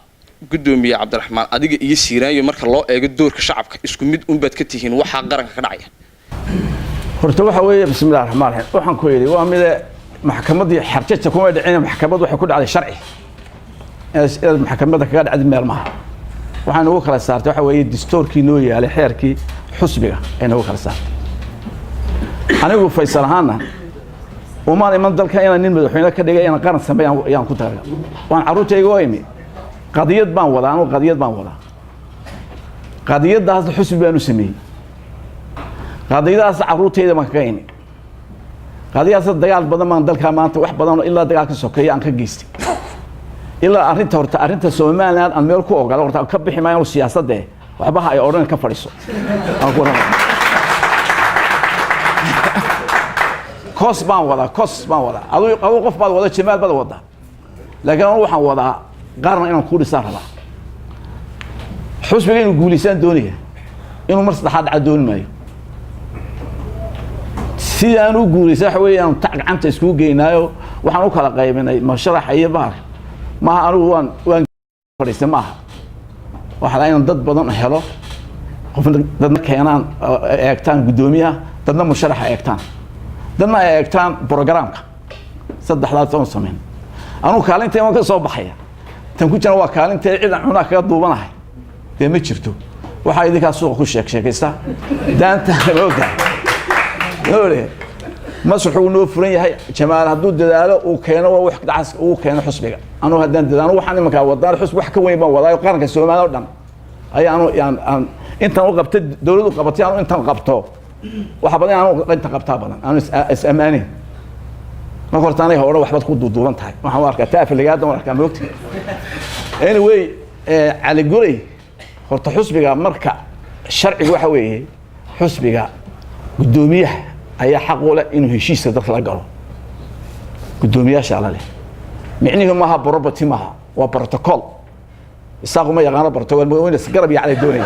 gudoomiye Cabdiraxmaan adiga iyo Siiraayo marka loo eego doorka shacabka isku mid un baad ka tihiin waxa qaranka ka dhacaya horta waxa weeye bismillaahir rahmaanir rahiim waxaan ku yeelay waa mid maxkamadii xarjaja kuma dhicin maxkamadu waxay ku dhacday sharci ee maxkamadda kaga dhacday meel maaha waxaan ugu kala saartay waxa weeye dastuurkii noo yaalay xeerkii xusbiga ee ugu kala saartay anigu Faysal ahaana وما من ذلك أنا نمد حين كده أنا قارن سمي يعني كنت وأنا عروتي يقويني قضية بان وضع أنا قضية بان وضع قضية ده هذا حسب بانو سمي قضية ده عروتي ده ما كايني قضية هذا دجال بدل ما ذلك ما أنت واحد بدل إلا دجال كسوكي أنك جيستي إلا أرنت سومان أنا ملكو قال ورت كبي حماية والسياسة ده وحبها يورن كفريسو أقول كوس بان وضع أدو قف بعض وضع شمال بعض وضع لكن أنا روح وضع قارن إنه كل صار هذا حسب إنه يقول لسان دونية إنه مرصد حد عدون ماي سيانو يقول لسان حوي أنا تعق عن تسكوك جينايو وحنوك على قيمنا ما شرح أي بار ما أنا وان فريسة ما وحلاين ضد بدن حلو قفل ضد كيانان أكتان قدومية ضد مشرح أكتان dadna ay eegtaan programka saddexdaad soo sameyn anu kaalinta ma ka soo baxaya tan ku jira waa kaalinta cid cunaa kaga duubanahay de ma jirto waxa idinka suuq ku sheekaysta daanta looda masruxu noo furan yahay jamaal haduu dadaalo uu keeno wax dhacas uu keeno xusbiga anu haddaan dadaalo waxaan imanka wadaan xusb wax ka weyn baan wadaayo qaranka Soomaaliya oo dhan ayaanu intaan u qabtay dawladdu qabatay aanu intaan qabto waxa badan aan inta qabtaa badan aan is-amaani ma qortaanay hore waxbaad ku duuduuban tahay waxaan arkaa taafiligaada waan arkaa moogti anyway cali gurey horta xusbiga marka sharcigu waxa weeye xusbiga gudoomiyaha ayaa xaq u leh inuu heshiiska dadka la galo gudoomiyaasha la leh micnihiisu maaha property maaha waa protocol isagu ma yaqaan protocol ma weyn isgarab yaacay doonay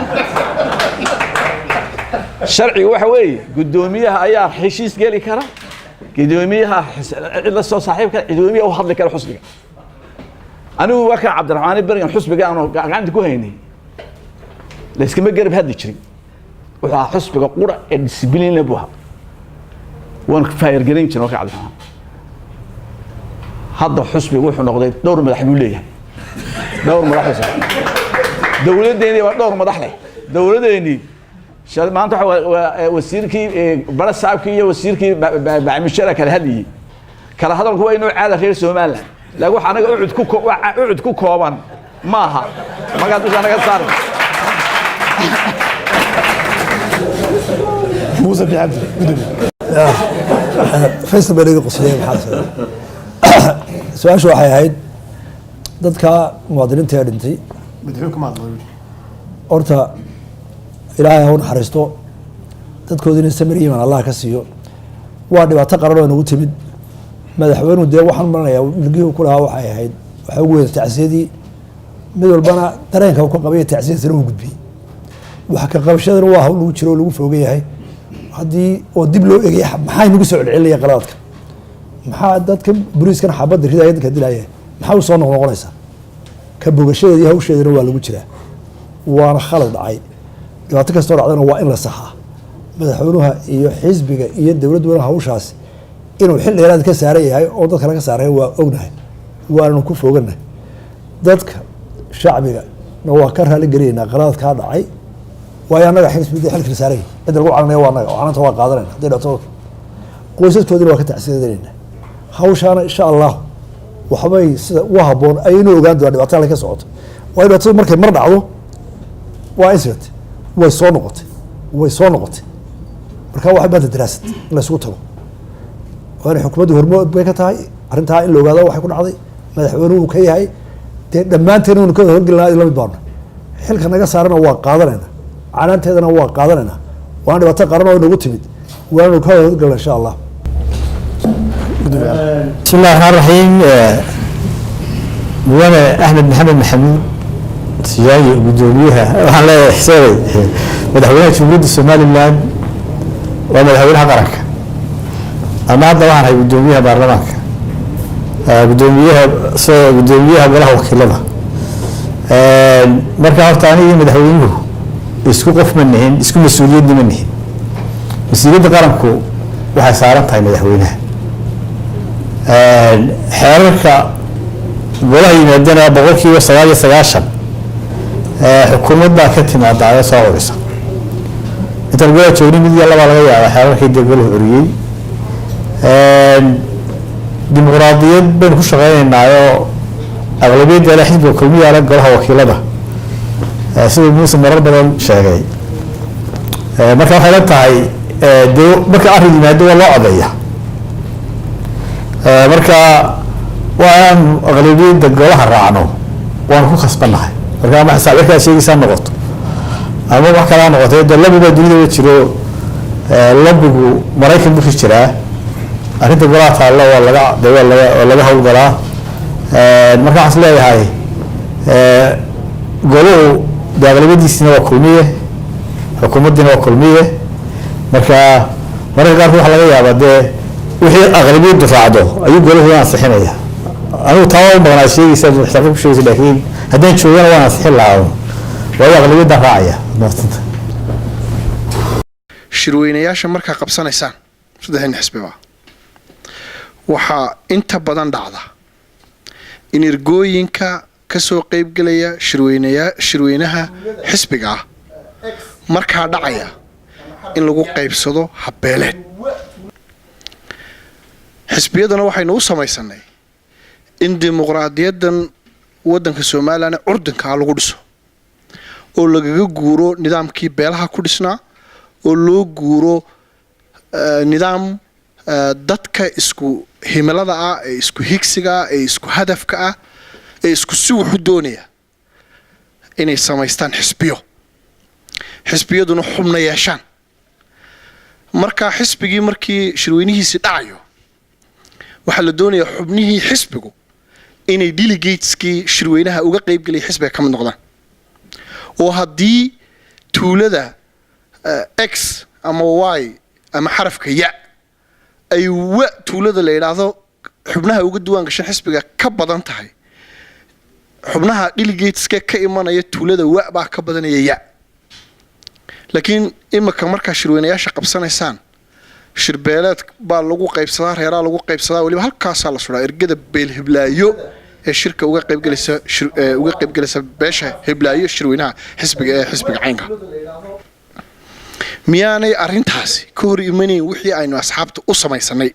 sharci waxa weeye gudoomiyaha ayaa heshiis gali kara gudoomiyaha ila soo saaxiibka gudoomiyaha hadli kara xusbiga anigu waa ka Cabdiraxmaan Bergan xusbiga aanu gacanta ku haynay la iskama garab hadli jiray waxa xusbiga qura ee discipline buha waan fayr garin jiray ka Cabdiraxmaan hadda xusbiga wuxuu noqday dhowr madax buu leeyahay dhowr madax dawladeena waa dhowr madax leh dawladeena maanta wasiirkii bala saabkii iyo wasiirkii baamishara kala hadliyay kala hadalku waa inuu caada reer Soomaaliland laakiin waxa anaga ucud ku kooban maaha magaad u anaga saar موسى بن عبد فيصل بن قصير حاسن سؤال شو waxay dadka muwaadiniinta dhintay madaxweynaha ma hadlayo horta ilaahay ha u naxariisto dadkoodina samir iimaan Allah ka siiyo waa dhibaato qaran oo nagu timid madaxweynuhu dee waxaan maranayaa milkii ku lahaa waxay ahayd waxa ugu weyn tacsiidii mid walbana dareenka uu ka qabay tacsiidina uu gudbiyay waxa ka qabashadana waa hawl lagu jiro lagu foogay yahay haddii oo dib loo eegay maxay nagu soo celcelinaya qaladka maxaa dadka buriiskan xabadda ridaaya dadka dilaya maxaa soo noqonaysa ka bogashadeedii hawsheedina waa lagu jiraa waana khalad dhacay dhibaato kastoo dhacdana waa in la saxaa madaxweynaha iyo xisbiga iyo dowladda hawshaas inuu xil dheeraad ka saaran yahay oo dadka laga saaray waa ognahay waanu ku fooganahay dadka shacbiga waa ka raali gelinaynaa qaladka dhacay waayo anaga xisbiga xilka saaray cid lagu calanay waa anaga waxaan waa qaadanayna hadii dhacdo qoysaskoodina waa ka tacsiidanayna hawshaana insha Allah waxbay sida u haboon aynu ogaan doonaa dhibaatada la ka socoto waa dhibaatada markay mar dhacdo waa israt way soo noqotay marka waxa baad daraasad la isku tago waana xukuumaddu hormood bay ka tahay arintaa in la ogaado waxa ku dhacday madaxweynuhu ka yahay dhammaanteen inuu ka horgelnaa ila mid baan xilka naga saarana waa qaadanayna canaanteedana waa qaadanayna waan dhibaato qaran oo nagu timid waanu ka horgelnaa insha Allah بسم الله الرحمن الرحيم وانا احمد محمد محمود سياي قدوميها waxaan leeyahay xisaabi madaxweynaha Jamhuuriyadda Soomaaliland waa madaxweynaha qaranka ama hadda waxaan ahay gudoomiyaha baarlamaanka gudoomiyaha golaha wakiilada marka horta aniga madaxweynuhu isku qof ma nihin isku mas-uuliyadna ma nihin mas-uuliyadda qaranku waxay saaran tahay madaxweynaha xeerarka golaha yimaadana 99% xukuumadda ka timaada ay soo urisa inta golaha joogni mid yalla baa laga yaabaa xeerarkii golaha uriyay dimuqraadiyad baynu ku shaqeynaynaa aqlabiyadda xisbiga kulmiya la golaha wakiilada sida muuse marar badan sheegay marka waxay la tahay marka arrin yimaado waa loo codeeya marka waan aqlabiyadda golaha raacno waan ku khasbanahay marka ma xisaabirka sheegaysaa noqoto ama wax kale noqotay dad labuba dunida jiro labugu Mareykan buu jiraa arrinta golaha taalo waa laga hawlgalaa marka waxaan leeyahay goluhu aqlabiyadiisina waa kulmiye xukuumaddina waa kulmiye marka mararka qaar waxa laga yaabaa dee wixii aqlabiyadu raacdo ayuu goluhu ansixinaya anigu taa u maqnaa sheegaysa xisaabta ku sheegaysa laakiin haddaan joogana waan ansixin lahaa waa aqlabiyada raacaya noqonta shirweynayaasha markaa qabsanaysaan saddexdan xisbiba waxaa inta badan dhacda in ergooyinka ka soo qaybgelaya shirweynaha xisbiga ah markaa dhacaya in lagu qaybsado habbeeleed xisbiyadana waxaynu u samaysanay in dimuqraadiyaddan waddanka Soomaaliya curdanka lagu dhiso oo lagaga guuro nidaamkii beelaha ku dhisnaa oo loo guuro nidaam dadka isku himilada ah ee isku higsiga ah ee isku hadafka ah ee isku si wuxuu doonaya inay samaystaan xisbiyaduna xubno yeeshaan marka xisbigii markii shirweynihiisi dhacayo waxa la doonayaa xubnihii xisbigu inay delegateeskii shirweynaha uga qaybgelay xisbiga ka mid noqdaan oo haddii tuulada x ama y ama xarafka ya ay wa tuulada la yiraahdo xubnaha uga duwan gashan xisbiga ka badan tahay xubnaha delegateska ka imanaya tuulada wa baa ka badanaya ya laakiin imaka marka shirweynayaasha qabsanaysaan shirbeeleed baa lagu qaybsadaa reeraa lagu qaybsadaa waliba halkaas la suraa ergada beel hiblaayo ee shirka uga qaybgalaysa beesha hiblaayo shirweynaha xisbiga caynka miyaanay arrintaasi ka hor imanayn wixii aynu asxaabta u samaysanay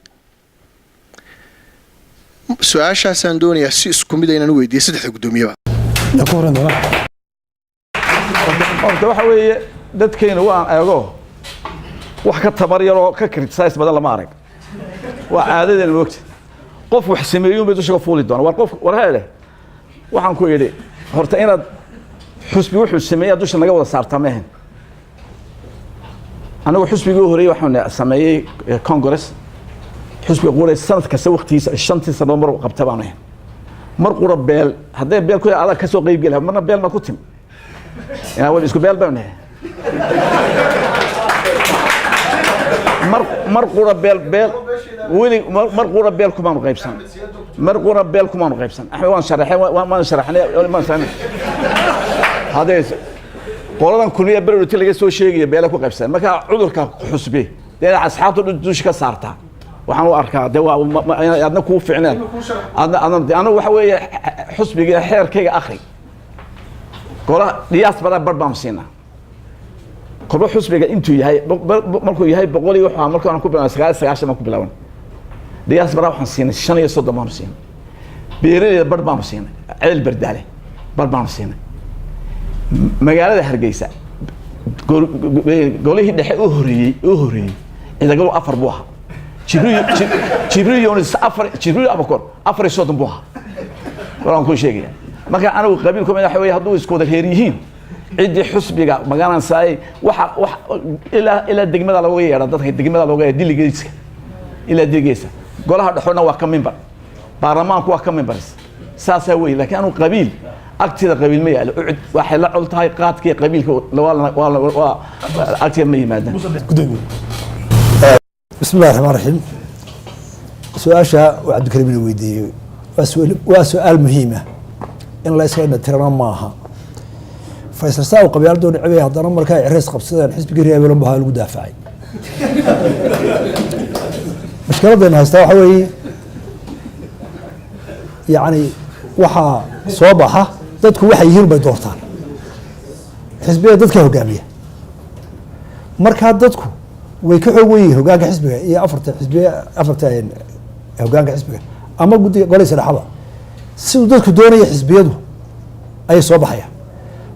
su-aashaasaan doonayaa si isku mid inaan u weydiiyo saddexda guddoomiyaba horta waxa weeye dadkeena waan eego wax ka tamar yaroo ka criticize badan lama arag waa caadadeena moogta qof wax sameeyo mid usoo fuuli doona war qof war heele waxaan ku yidhi horta inaad xusbi wuxuu sameeyay dusha naga wada saartaa meehan anagu xusbigii horeeyay waxaan sameeyay congress xusbiga qura sanad kasta waqtiisa 5 sano mar qabta baan ahay mar qura beel haday beel ku adag ka soo qayb galay marna beel ma ku tim ina wada isku beel baan ahay mar qura beel weli mar qura beel kuma qaybsan mar qura beel kuma qaybsan axmed waan sharaxnay hadees qoladan kulliya berroti laga soo sheegay beel ku qaybsan marka cudurka xusbi deena asxaabtu dush ka saarta waxaan u arkaa adna ku fiicnaan adna waxa weeye xusbiga xeerkayga akhri qolaha diaspora barbam siina qolo xusbiga intuu yahay markuu yahay 100 waxa markaan ku bilaabay 9 ma ku bilaaban diaspora waxaan siinay 35 baan siinay beeraleyda barbam siinay ceel bardaale barbam siinay magaalada Hargeysa golihii dhexe u horeeyay idaga 4 buu ahaa Jibril Yunus 4 Jibril Abakor 4 soddon buu ahaa waan ku sheegay marka anagu qabiilku madax way haduu isku wada heer yihiin cidii xusbiga magalan saay waxa ila degmada lagu yeeray dadka degmada lagu yeeray delegateska ila degeesa golaha dhaxoona waa ka member baarlamaanku waa ka members saasa way laakiin anu qabiil agtida qabiil ma yaalo waxay la cultahay qaadkii qabiilka waa agtida ma yimaadaan بسم الله الرحمن الرحيم سؤال وعبد الكريم الويدي وسؤال مهمة إن لا يسألنا ترى معها faysal saa uu qabyaalad oo nicbay haddana markaa cirays qabsadeen xisbigii reebelan baa lagu daafacay mushkiladayna haystaa waxa weeye yacni waxaa soo baxa dadku waxay yihiin bay doortaan xisbiga dadka hogaamiya markaa dadku way ka xoog weyihiin hogaanka xisbiga iyo afarta hogaanka xisbiga ama guddiga golay saddexaba siduu dadku doonaya xisbiyadu ayay soo baxayaan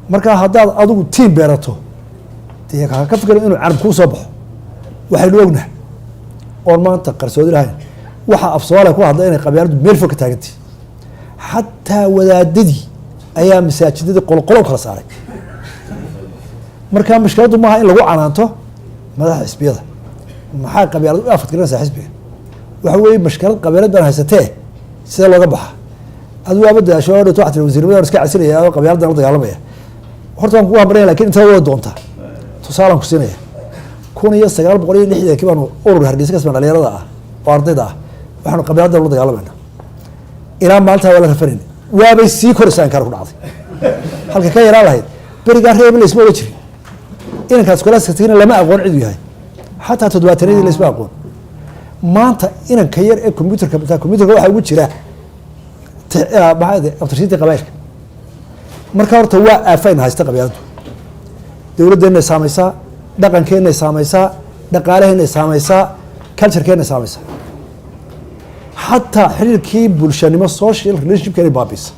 markaa haddaad adigu tiim beerato dee ka fikira inuu carab kuu soo baxo waxaynu ognahay oon maanta qarsoodi lahayn waxa af soomaaliya ku hadla inay qabyaaladu meel fog ka taagantii xataa wadaadadii ayaa masaajidadii qolqolo kala saaray markaa mushkiladdu maaha in lagu canaanto madaxa xisbiyada maxaa qabyaalad u afadgarinaysaa xisbiga waxa weeye mushkilad qabyaalad baan haysatee sidee looga baxa adigu waaba daasho oo dhawto waxaa tiri wasiirnimada iska casinaya oo qabyaaladan la dagaalamaya horta waan kugu hambaryaya lakin intaa wada doontaa tusaalaan ku siinaya 1960 baanu urur hargeysa kasban dhalinyarada ah oo ardayda ah waxaanu qabyaaladan la dagaalamayna ilaa maalintaa waa la rafanayna waabay sii korisaan kar ku dhacday halka ka yaraan lahayd berigaa reeb la isma oga jirin inankaas kolaaska tigina lama aqoon cidu yahay xataa toddobaatanadii la isma aqoon maanta inanka yar ee computerka waxaa ugu jira abtirsiintii qabailka marka horta waa aafayna haysta qabyaaladu dowladdeennay saamaysaa dhaqankeennay saamaysaa dhaqaalaheennay saamaysaa culturekeennay saamaysaa xataa xiriirkii bulshanimo social relationshipka inay baabiisa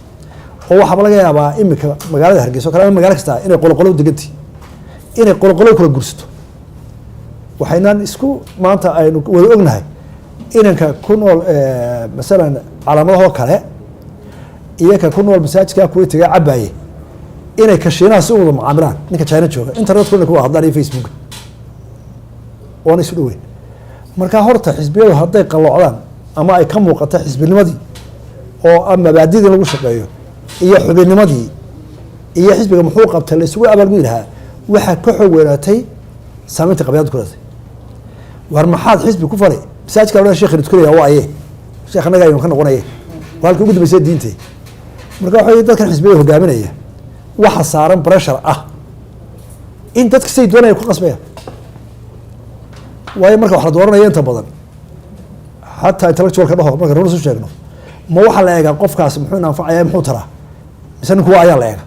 oo waxaaba laga yaabaa imika magaalada hargeysa o kale ama magaalo kasta inay qoloqolo degantii inay qoloqolo kula gursato waxaynaan isku maanta aynu wada ognahay inanka ku nool masalan calaamadahoo kale iyo ka ku nool masaajidkaa kuwa tagaa cabaaye inay kashiinaha si u wada mucaamilaan ninka china jooga internetka inay ku wada hadlaan iyo facebooka oona isu dhoweyn markaa horta xisbiyadu hadday qalloocdaan ama ay ka muuqata xisbinimadii oo mabaadidii lagu shaqeeyo iyo xubinnimadii iyo xisbiga muxuu qabtay la isugu abaalgudi lahaa waxaa ka xoog weynaatay saameynta qabyaalada ku leedahay war maxaad xisbi ku falay masaajidka la sheekh ridkulaya waa aye sheekh anaga ayuu ka noqonaye waa halkii ugu dambeysay diintay marka waxa dadkan xisbiyada hogaaminaya waxa saaran pressure ah in dadka say doonaya ku qasbayaan waayo marka wax la dooranaya inta badan xataa intellectualka dhaho marka run isu sheegno ma waxaa la eegaa qofkaas muxuu anfacaya muxuu taraa mise ninku waa ayaa la eega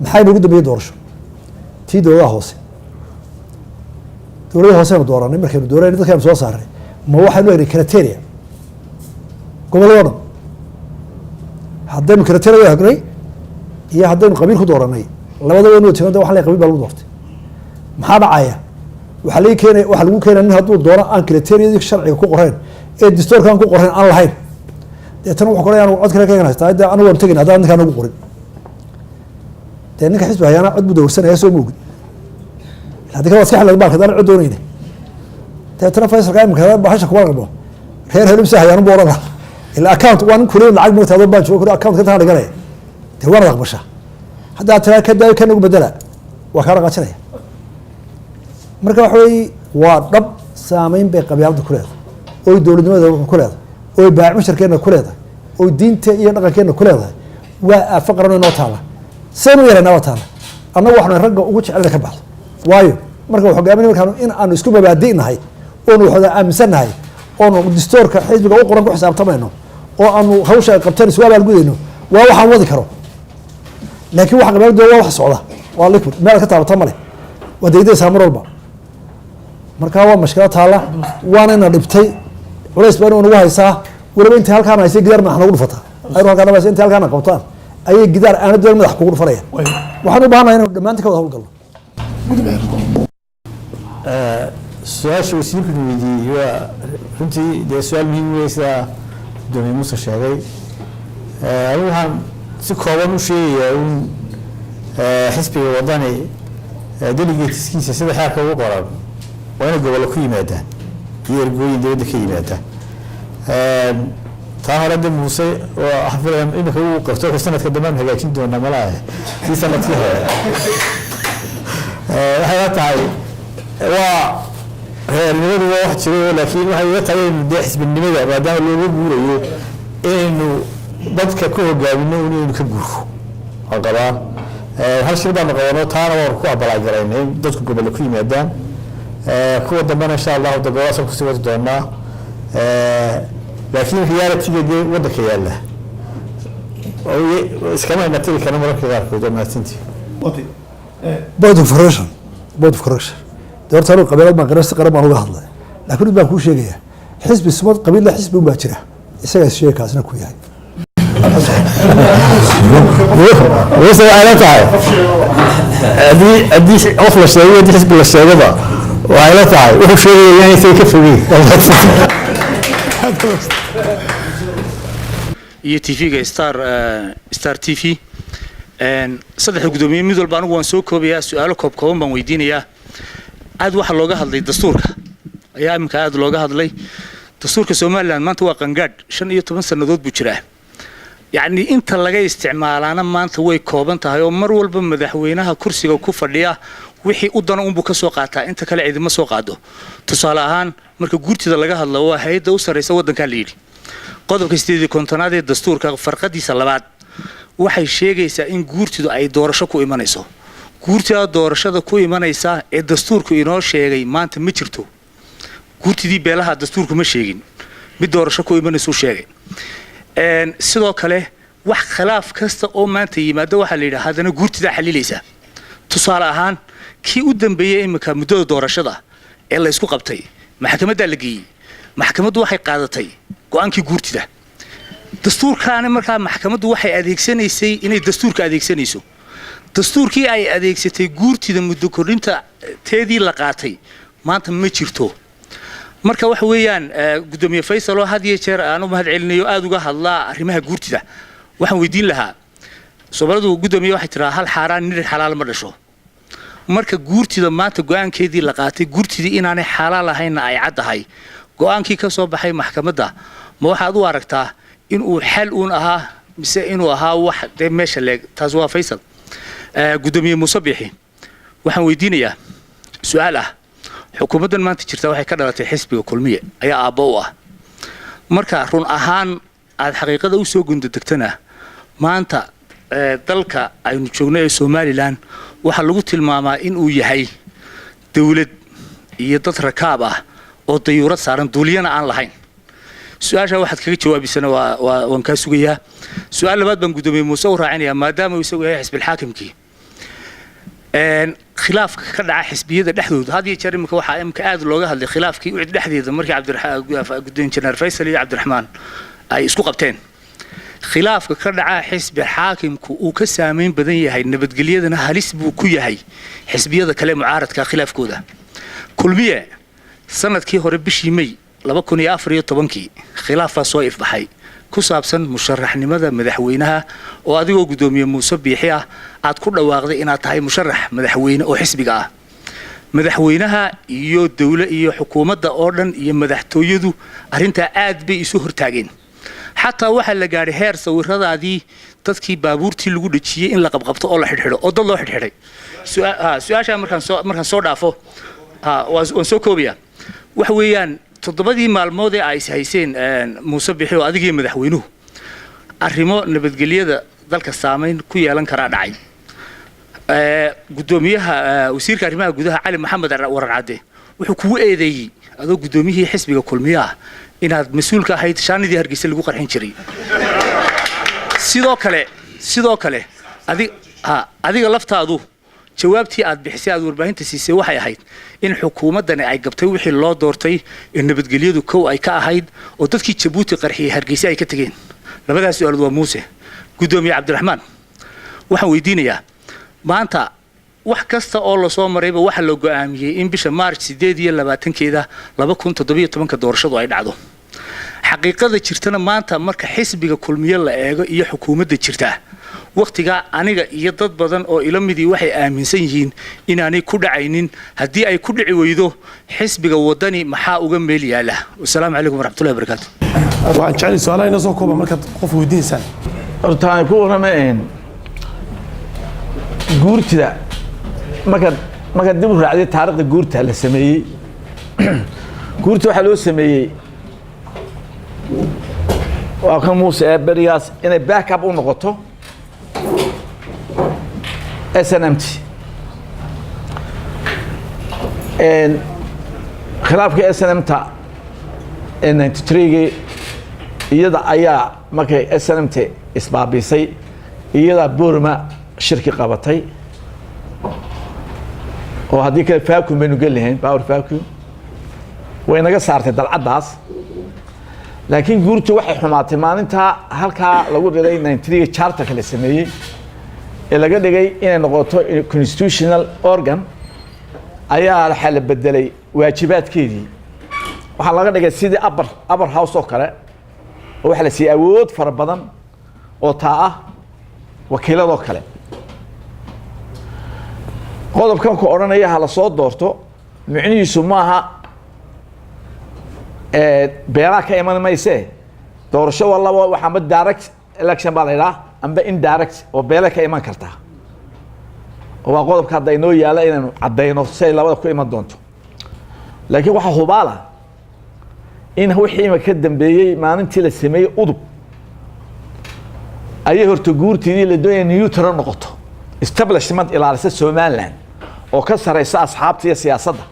maxay ugu dambeeyay doorasho tii dowladaha hoose dowladaha hoose aynu dooranay markaynu dooranay dadkaynu soo saaray ma waxaynu egnay criteria gobolladoo dhan haddaynu criteria egnay iyo haddaynu qabiil ku dooranay labadaba inuu timaada waxa la qabiil baa lagu doortay maxaa dhacaya waxaa lagu keenay waxa lagu keenay nin hadduu doono aan criteria sharciga ku qorayn ee dastuurka aan ku qorayn aan lahayn deetana wuxuu qoraya anigu cod kale ka haystaa hadda anigu waan tegin haddaan ninkaan ugu qorin dee ninka xisbi hayaana cod buu dowrsanaya soo moogid haddii kale waa iska xilad baalka hadaan cod doonayna deetana faysalka imika bahasha kuma raqmo reer helibsa hayaan buu odhan ilaa account waa nin kuley lacag moogta adoo baan joogo account ka taan dhiganaya dee waana aqbasha haddaa tiraa ka daayo kan ugu bedela waa kaa dhaqaajinaya marka waxa weeye waa dhab saameyn bay qabyaalada ku leedahay oy dowladnimada ku leedahay oy baac musharkeena ku leedahay oy diinta iyo dhaqankeena ku leedahay waa aafo qaran inoo taala saynu yaraynaa waa taala annagu waxnu ragga ugu jecelna ka baxdo waayo marka wax hogaaminay markaanu in aanu isku mabaadi'nahay oonu waxooda aaminsannahay oonu dastuurka xisbiga u qoran ku xisaabtamayno oo aanu hawsha ay qabteen isu abaalgudayno waa waxaan wadi karo laakiin waxa qabyaalada waa wax socda waa liquid meel ka taabata male waa daydaysaa mar walba markaa waa mashkilo taala waanayna dhibtay culays baa nagu haysaa weliba intay halkaan haysay gidaar madax nagu dhufataa aynu halkaan haysay intay halkaan qabtaan ayay gidaar aana doon madax kugu dhufanayaan waxaan u baahanahay inaynu dhammaantii ka wada hawlgalno su-aasha wasiirku weydiiyey waa runtii dee su-aal muhiim wey sidaa gudoomiye muuse sheegay anigu waxaan si kooban u sheegayaa un xisbiga wadani delegateskiisa sida xeerka ugu qoran waa inay gobollo ku yimaadaan iyo ergooyin dowladda ka yimaadaan taa hore de muuse oo xafidan imika uu qabto sanadka dambaan hagaajin doonaa malaha kii sanadkii hore waxay la tahay waa reernimadu waa wax jiro laakiin waxay iga tahay inaynu dee xisbinimada maadaama looga guurayo inaynu dadka ku hogaamino inaynu ka guuro waan qabaa hal shir baan qabanay taana waan ku abaalgaraynay dadku gobolka ku yimaadaan kuwa dambana insha Allah daboolasoo ku sii wadi doonaa laakiin reality-ga waddanka yaalla oo iskama inatay kana mararka qaarkood maatintii board of correction doorta anu qabiilad baan qarasta qaran baan uga hadlay laakiin mid baan kuu sheegayaa xisbi sumad qabiil la xisbi baa jira isaga sheekaasna ku yahay وصل على تعال أدي أفضل شيء أدي حسب الشيء ده وعلى تعال وهو شيء يعني سيكفي iyo TV-ga Star TV saddex gudoomiye mid walba anigu waan soo koobayaa su'aalo kooban baan weydiinayaa aad waxa looga hadlay dastuurka ayaa imka aad looga hadlay dastuurka Soomaaliland maanta waa qangaad 15 sanadood buu jiraa يعني inta laga isticmaalana maanta way kooban tahay oo mar walba madaxweynaha kursiga ku fadhiya wixii u dan uun buu ka soo qaataa inta kale ciidamo soo qaado tusaale ahaan marka guurtida laga hadlo waa hay'adda u sareysa waddanka liidi qodobka 18 ee dastuurka farqadiisa labaad waxay sheegaysaa in guurtidu ay doorasho ku imanayso guurtida doorashada ku imanaysa ee dastuurku inoo sheegay maanta ma jirto guurtidii beelaha dastuurku ma sheegin mid doorasho ku imanayso sheegay sidoo kale wax khilaaf kasta oo maanta yimaado waxa la yiraahdaa hadana guurtida xalilaysa tusaale ahaan kii u dambeeyay imika muddada doorashada ee la isku qabtay maxkamadda la geeyay maxkamaddu waxay qaadatay go'aankii guurtida dastuurkaana markaa maxkamaddu waxay adeegsanaysay inay dastuurka adeegsanayso dastuurkii ay adeegsatay guurtida muddo kordhinta teedii la qaatay maanta ma jirto marka waxa weeyaan gudoomiye Faysal oo had iyo jeer aanu mahad celinayo aad uga hadlaa arrimaha guurtida waxaan weydiin lahaa Soomaalidu gudoomiye waxay tiraa hal xaaraan nir xalaal ma dhasho marka guurtida maanta go'aankeedii la qaatay guurtidii inaanay xalaal ahayn ay cadahay go'aankii ka soo baxay maxkamadda ma waxaad u aragtaa in uu xal uun ahaa mise inuu ahaa wax meesha leeg taas waa Faysal gudoomiye Muuse Biixi waxaan weydiinayaa su'aal ah xukuumaddan maanta jirta waxay ka dhalatay xisbiga kulmiye ayaa aabbo u ah marka run ahaan aad xaqiiqada u soo gundadegtana maanta dalka aynu joogno ee Soomaaliland waxa lagu tilmaamaa in uu yahay dawlad iyo dad rakaab ah oo dayuurad saaran duuliyana aan lahayn su'aasha waxaad kaga jawaabisanaa waan ka sugayaa su'aal labaad baan gudoomiye Muuse u raacinayaa maadaama uu isagu yahay xisbi xaakimkii khilaafka ka dhaca xisbiyada dhexdooda hadii jeer imka waxa imka aad looga hadlay khilaafkii u dhexdeeda markii Cabdiraxmaan Injineer Faysal iyo Cabdiraxmaan ay isku qabteen khilaafka ka dhaca xisbi xaakimku uu ka saameyn badan yahay nabadgelyadana halis buu ku yahay xisbiyada kale mucaaradka khilaafkooda kulmiye sanadkii hore bishii May 2014 khilaafaa soo ifbaxay ku saabsan musharaxnimada madaxweynaha oo adigoo gudoomiye Muuse Biixi ah aad ku dhawaaqday inaad tahay musharax madaxweyne oo xisbiga ah madaxweynaha iyo dawladda iyo xukuumadda oo dhan iyo madaxtooyadu arinta aad bay isu hortaageen xataa waxa la gaaray heer sawiradaadii dadkii baabuurtii lagu dhajiyay in la qabqabto oo la xidhxidho oo dad loo xidhxidhay su'aasha markaan soo dhaafo waan soo koobiyaa waxa weeyaan todobadii maalmood ee ay hayseen Muuse Biixi oo adigii madaxweynuhu arrimo nabadgelyada dalka saameyn ku yeelan kara dhacay gudoomiyaha wasiirka arrimaha gudaha Cali Maxamed Waran Cade wuxuu kugu eedeeyay adoo gudoomiyihii xisbiga kulmiyaha inaad mas'uul ka ahayd shaanidii Hargeysa lagu qarxin jiray sidoo kale adiga laftaadu jawaabtii aad bixisay aad warbaahinta siisay waxay ahayd in xukuumaddani ay gabtay wixii loo doortay in nabadgelyadu kow ay ka ahayd oo dadkii Jabuuti qarxiyay Hargeysa ay ka tageen labadaas su'aalood waa Muuse gudoomiye Cabdiraxmaan waxaan weydiinayaa maanta wax kasta oo la soo marayba waxa la go'aamiyay in bisha March 8 2017 doorashadu ay dhacdo xaqiiqada jirtana maanta marka xisbiga kulmiye la eego iyo xukuumadda jirta waqtiga aniga iyo dad badan oo ila midii waxay aaminsan yihiin inaanay ku dhacaynin haddii ay ku dhici weydo xisbiga wadani maxaa uga meel yaala wassalaamu calaykum waraxmatullahi wabarakaatu waxaan jecel su'aalaha inoo soo kooba markaad qof weydiinaysan horta aan ku warrameen guurtida marka dib u raacday taariikhda guurta la sameeyay guurta waxa loo sameeyay waa kan Muuse beriyaas inay backup u noqoto SNMT khilaafka SNMta 93 iyada ayaa markay SNMT isbaabisay iyada Burma shirki qabatay oo haddii kale vacuum baynu gelihayn power vacuum way naga saartay dalcadaas laakiin guurtu waxay xumaatay maalinta halkaa lagu dhigay 93 charter kale sameeyay ee laga dhigay inay noqoto constitutional organ ayaa la xal bedelay waajibaadkeedii waxaa laga dhigay sidii upper house oo kale oo waxa la siiyay awood fara badan oo taa ah wakiiladoo kale qodobkan ku oranaya hala soo doorto micnihiisu maaha beeraha ka iman mayse doorasho walaba waxaanba direct election baa la yidhaha amba indirect oo beele ka iman karta waa qodobka hadda inoo yaala inaynu caddayno si ay labada ku iman doonto laakiin waxaa hubaala in wixii ima ka dambeeyey maalintii la sameeyey udub ayay horta guurtidii la doonaya neutral noqoto establishment ilaalisa Somaliland oo ka sareysa asxaabta iyo siyaasadda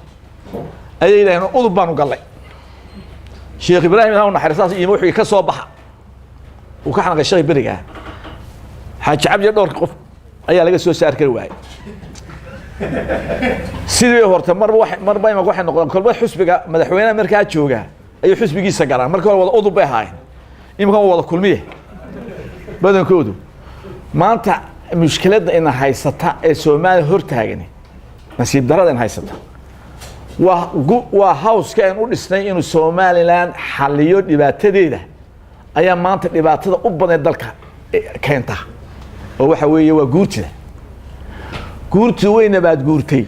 ayay yidhahdeen udub baanu gallay Sheekh Ibrahim uu naxariistaas iyo wuxuu ka soo baxa uu ka xanaaqay Sheekh Beriga xaaji cabdi dhowr qof ayaa laga soo saar kari waayay sidii horta marba ima waxay noqdeen kolba xusbiga madaxweynaha markaa jooga ayuu xusbigiisa galaan marka wada udub bay ahaayeen imika wada kulmiye badankoodu maanta mushkiladda in haysata ee Soomaaliya hortaagan nasiib darada in haysata waa house-ka aan u dhisnay inuu Somaliland xalliyo dhibaatadeeda ayaa maanta dhibaatada u badan dalka keenta oo waxa weeye waa guurtida weyna baad guurtay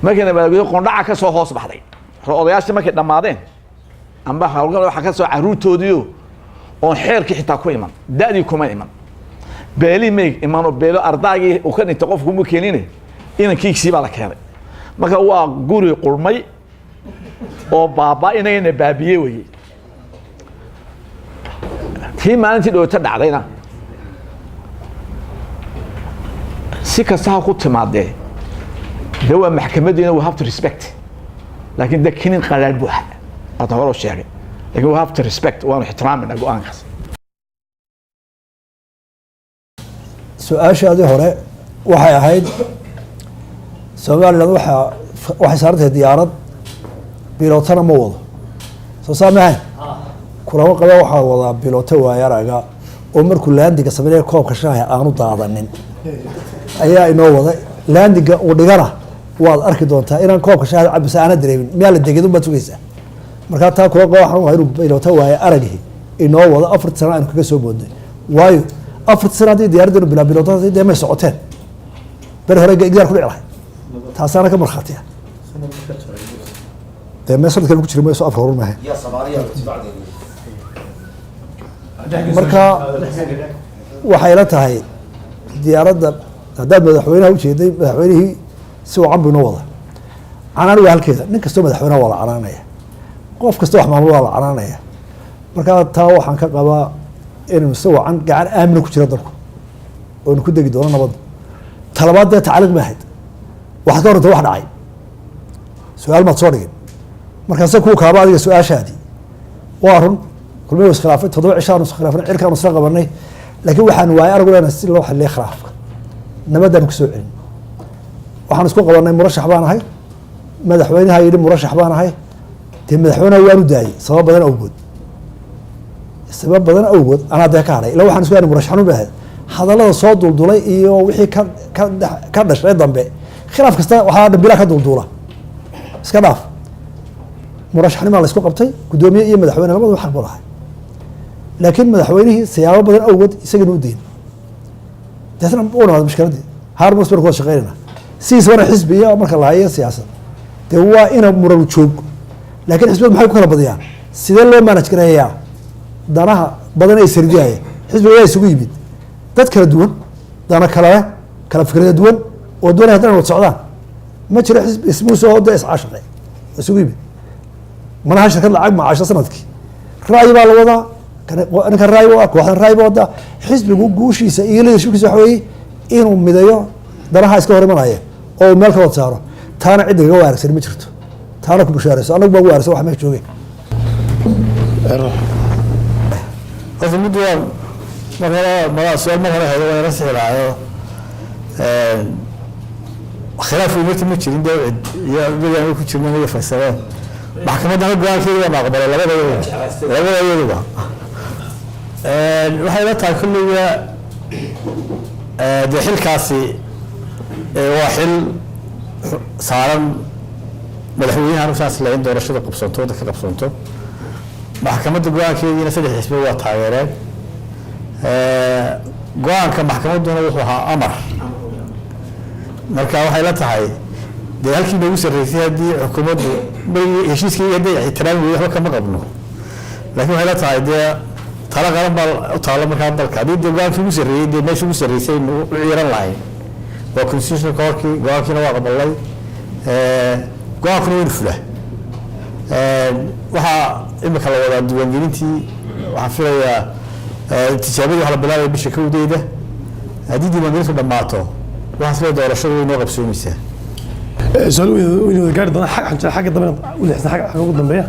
markayna baad guurtay qondhaca ka soo hoos baxday odayaashii markay dhammaadeen amba hawlgal waxa ka soo caruurtoodiyo oo xeerkii xitaa ku iman daadii kuma iman beeli meeg imano beelo ardaagii uu ka dhintay qofku mu keenine inankiisii baa la keenay marka waa guri qurmay oo baaba inayna baabiyey wayay tii maalintii dhowta dhacdayna si kasta ha ku timaadee de waa maxkamadiina we have to respect laakiin de kinin qalaal buuxa hadda hore sheegay laakiin we have to respect waanu ixtiraaminaa go-aankaas su-aashaadii hore waxay ahayd Somaliland waxay saartay diyaarad bilootana ma wado soo saamahay kulama qaba waxaa wadaa bilooto waayaraga oo markuu laandiga sameeyay koobka shaaha aanu daadanin ayaa inoo wada laandiga uu dhigana waad arki doontaa inaan koobka shaaha cabisa aan dareemin meel la degay dad sugaysa marka taa kula qaba waxaan inuu bilooto waaya aragii inoo wada 4 sano aan kaga soo boodnay waayo 4 sano hadii diyaaraddu bilaa bilootada deemay socoteen bar hore gaar ku dhicay taasana ka marxatiya deemay sanadkan ku jiray meesoo afroor ma يا صبارية بعدين marka waxay la tahay diyaaradda haddaad madaxweynaha u jeeday madaxweynihii si wacan buu inoo wada canaan waa halkeeda nin kastoo madaxweynaha waa la canaanaya qof kastoo wax maamul waa la canaanaya marka taa waxaan ka qabaa inuu si wacan gacan aamina ku jira dalku oo ku degi doono nabad talabaad dee tacliiq ma ahayd waxaad ka horanta wax dhacay su-aal maad soo dhigin markaase kuu kaaba adiga su-aashaadii waa run kulmay was khilaafay 7 cishaan is khilaafay cirkaan isla qabanay laakiin waxaan waayay arag weena si loo xalliyo khilaafka nabadan ku soo celin waxaan isku qabanay murashax baan ahay madaxweynaha yiri murashax baan ahay tii madaxweynaha waanu daayay sabab badan awgood ana hadda ka haray ilaa waxaan isku aanay murashaxnu baahay hadallada soo duldulay iyo wixii ka dhashay dambe khilaaf kasta waxaa dambila ka duldula iska dhaaf murashaxnimo la isku qabtay gudoomiye iyo madaxweyne labadu xaq buu lahaa laakiin madaxweynihii siyaabo badan awgood isagana u deyn dadna uu noqday mushkiladii haar musbar ku shaqeynaa siisana xisbiya marka la hayo siyaasad de waa ina muran joog laakiin xisbiyadu maxay ku kala badiyaan sidee loo manage gareeyaa danaha badan ay sardiyay xisbiga ay isugu yimid dad kala duwan dana kala fikrada duwan oo doonaya hadana wada socdaan ma jiro xisbi ismu soo hada iscaashaqay isugu yimid mana shirkad lacag macaasho sanadkii ra'yi baa la wadaa ninka ra'yi waa kooxdan ra'yi baa wadaa xisbigu guushiisa iyo leadershipkiisa waxa weeye inuu midayo danaha iska hor imanaya oo meel ka wad saaro taana cidda kaga waaragsan ma jirto taana ku bishaarayso annagu baa waaragsan wax meesha joogeen horta mid waa markaa su-aal mar hore haydo waa ila sixi lahayo khilaaf umarta ma jirin dee iyo beriyan ku jirna iyo faysaleen maxkamaddana go-aankeeda waa aqbalay labadayaduba waxay la tahay kulliga dee xilkaasi waa xil saaran madaxweynahan saas le in doorashada qabsanto wadda ka qabsanto maxkamadda go-aankeediina 3 xisbi waa taageereen go-aanka maxkamadduna wuxuu ahaa amar marka waxay la tahay dee halkii noogu sarreysay haddii xukuumaddu heshiiskii hadday ixtiraami weyday waxba kama qabno laakiin waxay la tahay dee tala qaran baa u taalla markaa dalka haddii dee go-aankii ugu sarreeyey dee meesha ugu sarreysay u ciiran lahayn waa constitutionka horkii go-aankiina waa qabalay go-aankuna waynu fula waxaa imika la wadaa diiwaangelintii waxaan filayaa tijaabadii waxa la bilaabaya bisha kowdeeda haddii diiwaangelintu dhammaato waxaan filayaa doorashadu way noo qabsoomaysaa su-aal weynu wada gaari doonaa xagga dambe ulixsan xagga ugu dambeeya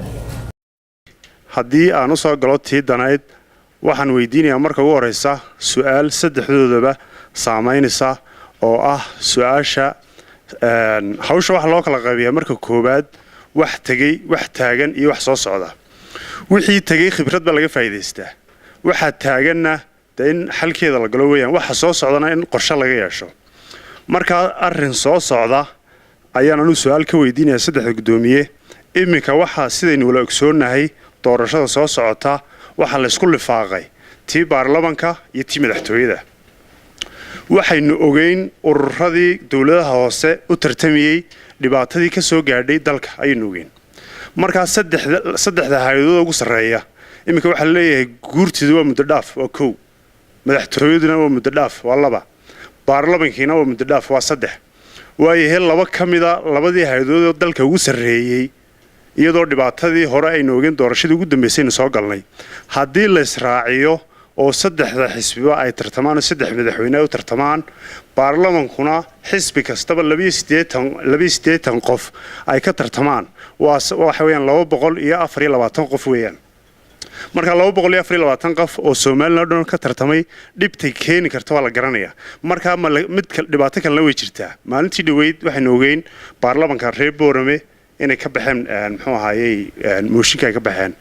haddii aan u soo galo tii danayd waxaan weydiinayaa marka ugu horeysa su-aal saddexdoodaba saamaynaysa oo ah su-aasha hawsha waxa loo kala qaybiyaa marka koowaad wax tegey wax taagan iyo wax soo socda wixii tegey khibrad baa laga faa'iidaystaa waxa taaganna dee in xalkeeda la galo weeyaan waxa soo socdana in qorshe laga yeesho markaa arrin soo socda ayaan anu su-aal ka weydiinayaa saddexda guddoomiye iminka waxaa sidaynu wala ogsoonahay doorashada soo socota waxaa laysku lifaaqay tii baarlamanka iyo tii madaxtooyada waxaynu ogeyn ururadii dowladaha hoose u tartamayey dhibaatadii ka soo gaadhay dalka ayaynu ogeyn markaa saddexda hay-adooda ugu sarreeya iminka waxaa laleeyahay guurtidu waa muddo dhaaf waa 1 madaxtooyaduna waa muddo dhaaf waa 2 baarlamankiina waa muddo dhaaf waa 3 waayahay laba ka mida labadii hay-adood dalka ugu sarreeyey iyadoo dhibaatadii hore aynu ogeyn doorashadii ugu dambeysaynu soo galnay haddii la israaciyo oo saddexda xisbiba ay tartamaan oo 3 madaxweyne ay u tartamaan baarlamankuna xisbi kastaba 280 qof ay ka tartamaan waxa weeyaan 224 qof weeyaan marka 224 qof oo Soomaaliland dhan ka tartamay dhibtay keeni karto waa la garanayaa marka mid dhibaato kale way jirtaa maalintii dhaweyd waxaynu ogeyn baarlamanka reer Boorame inay ka baxeen muxuu ahaayay mooshinka ay ka baxeen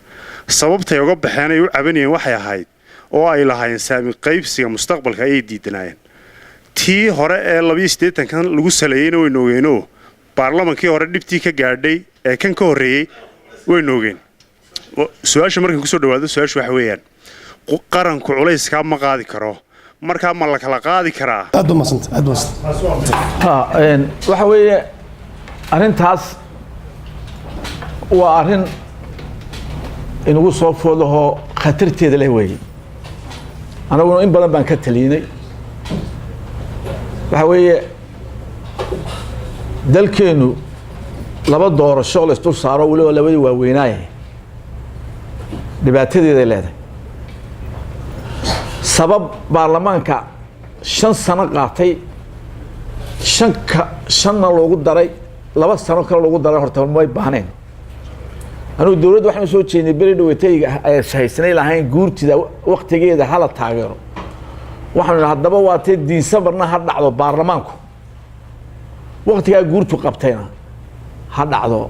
sababtay uga baxeen ay u cabanayeen waxay ahayd oo ay lahaayeen saami qaybsiga mustaqbalka ay diidanayeen tii hore ee 280 kan lagu saleeyayna way noogeenoo baarlamankii hore dhibtii ka gaadhay ee kan ka horeeyay way noogeen su-aasha markan kusoo dhawaado su-aasha waxa weeyaan qaranku culayska ma qaadi karo markaa ma la kala qaadi karaa aad u waxa weeye arrintaas waa arrin inagu soo foodahoo khatarteeda leh weeye anaguna in badan baan ka taliinay waxa weeye dalkeenu laba doorasho la isdul saaro weliba labadii waaweynaaye dhibaatadeeday leedahay sabab baarlamaanka 5 sano qaatay 5 loogu daray 2 sano kale loogu daray horta way baahneen anuu dawladda waxaan soo jeednay beri dhaweetayga ay haysanay lahayn guurtida waqtigeeda hala taageero waxaan haddaba waatay Disembarna ha dhacdo baarlamaanku waqtigaa guurtu qabtayna ha dhacdo